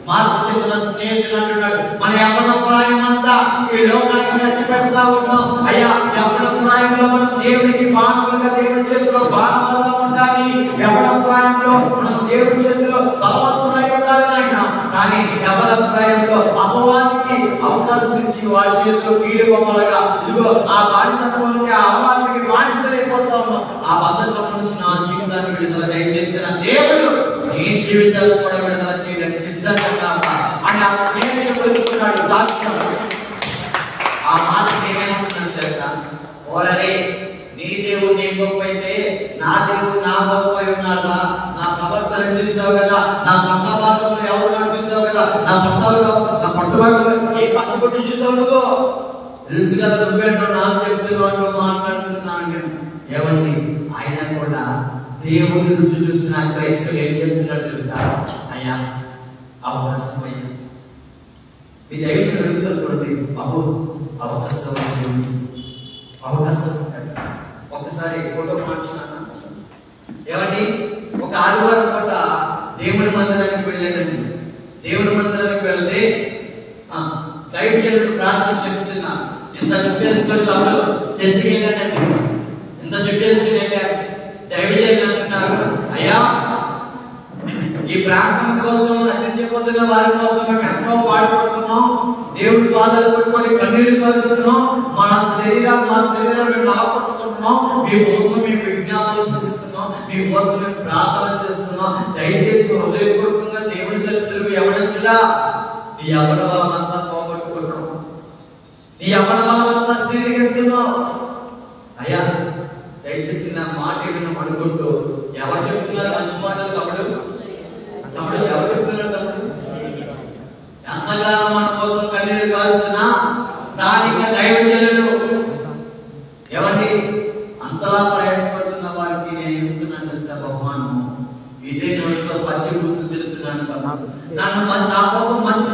మార్పు చెందిన స్నేహితులు అంటున్నాడు, మన యవ్వన ప్రాయమంతా ఈ లోకానికి నచ్చిపెడతా ఉన్నాం. అయ్యా యవ్వన ప్రాయంలో మనం దేవుడికి బాణములుగా దేవుడి చేతిలో బాణములుగా ఉండాలి. యవ్వన ప్రాయంలో మనం దేవుడి చేతిలో బలవంతులై ఉండాలి నాయన. కానీ యవ్వన ప్రాయంలో అపవాదికి అవకాశం ఇచ్చి వారి చేతిలో కీడు బొమ్మలుగా ఇదిగో ఆ బానిసత్వం నుండి ఆ అపవాదికి బానిసలైపోతా ఉన్నాం. ఆ బంధకం నుంచి నా జీవితాన్ని విడుదల దయచేసిన దేవుడు నీ జీవితాలు కూడా విడుదల చేయడానికి సిద్ధంగా అని ఆ స్నేహితుడు పలుకుతున్నాడు సాక్ష్యం. ఆ మాట నేనేమంటున్నాను తెలుసా? ఓలరే నీ దేవుడు నీ గొప్ప అయితే నా దేవుడు నా గొప్ప ఉన్నాడా? నా ప్రవర్తన చూసావు కదా, నా పట్టభాగంలో ఎవరు చూసావు కదా, నా పట్టుభాగంలో ఏ పచ్చబొట్టు చూసావు నువ్వు తెలుసు కదా, నువ్వేంటో నాకు చెప్తున్నావు మాట్లాడుతున్నాను. ఏమండి? ఆయన కూడా దేవుడిని రుచి చూసిన క్రైస్తవులు ఏం చేస్తున్నాడు తెలుసా? అయ్యా అవకాశమయ్యా మీ దైవం అడుగుతారు చూడండి, బాబు అవకాశం అవకాశం. ఒకసారి ఫోటో మార్చుకున్నాను. ఏమండి? ఒక ఆదివారం పూట దేవుడి మందిరానికి వెళ్ళానండి. దేవుడి మందిరానికి వెళ్తే దైవజనుడు ప్రార్థన చేస్తున్నా. ఇంత జుట్టేసుకొని తమ్ముడు చర్చికి వెళ్ళానండి. ఇంత జుట్టేసుకుని వెళ్ళాను. దైవజనుడు అంటున్నారు, అయ్యా ఈ ప్రాంతం కోసం నశించిపోతున్న వారి కోసం మేము ఎంతో పాటుపడుతున్నాం, దేవుడి బాధలు పట్టుకొని కన్నీరు కలుస్తున్నాం, మా శరీరం మేము బాధపడుతున్నాం, మీ కోసం మేము విజ్ఞాపన చేస్తున్నాం, మీ కోసం మేము ప్రార్థన చేస్తున్నాం. దయచేసి హృదయపూర్వకంగా దేవుడి తల్లిదండ్రులు ఎవరిలా నీ ఎవరి వాళ్ళంతా పోగొట్టుకుంటున్నాం, నీ ఎవరి వాళ్ళంతా శ్రీనిస్తున్నాం. అయ్యా దయచేసి నా మాట వినం అనుకుంటూ ఎవరు చెప్తున్నారు మంచి మాటలు? తమ్ముడు ఎవరు చెప్తున్నారు? తమ్ముడు ఎంతగానో మన కోసం కన్నీరు కాస్తున్నా స్థానిక దైవజనులు ఏమండి? అంతలా ప్రయాసపడుతున్న వారికి నేను ఇస్తున్నాను తెలుసా బహుమానం? ఇదే నోటితో పచ్చి గుర్తు తిరుగుతున్నాను. నన్ను నా కోసం మంచి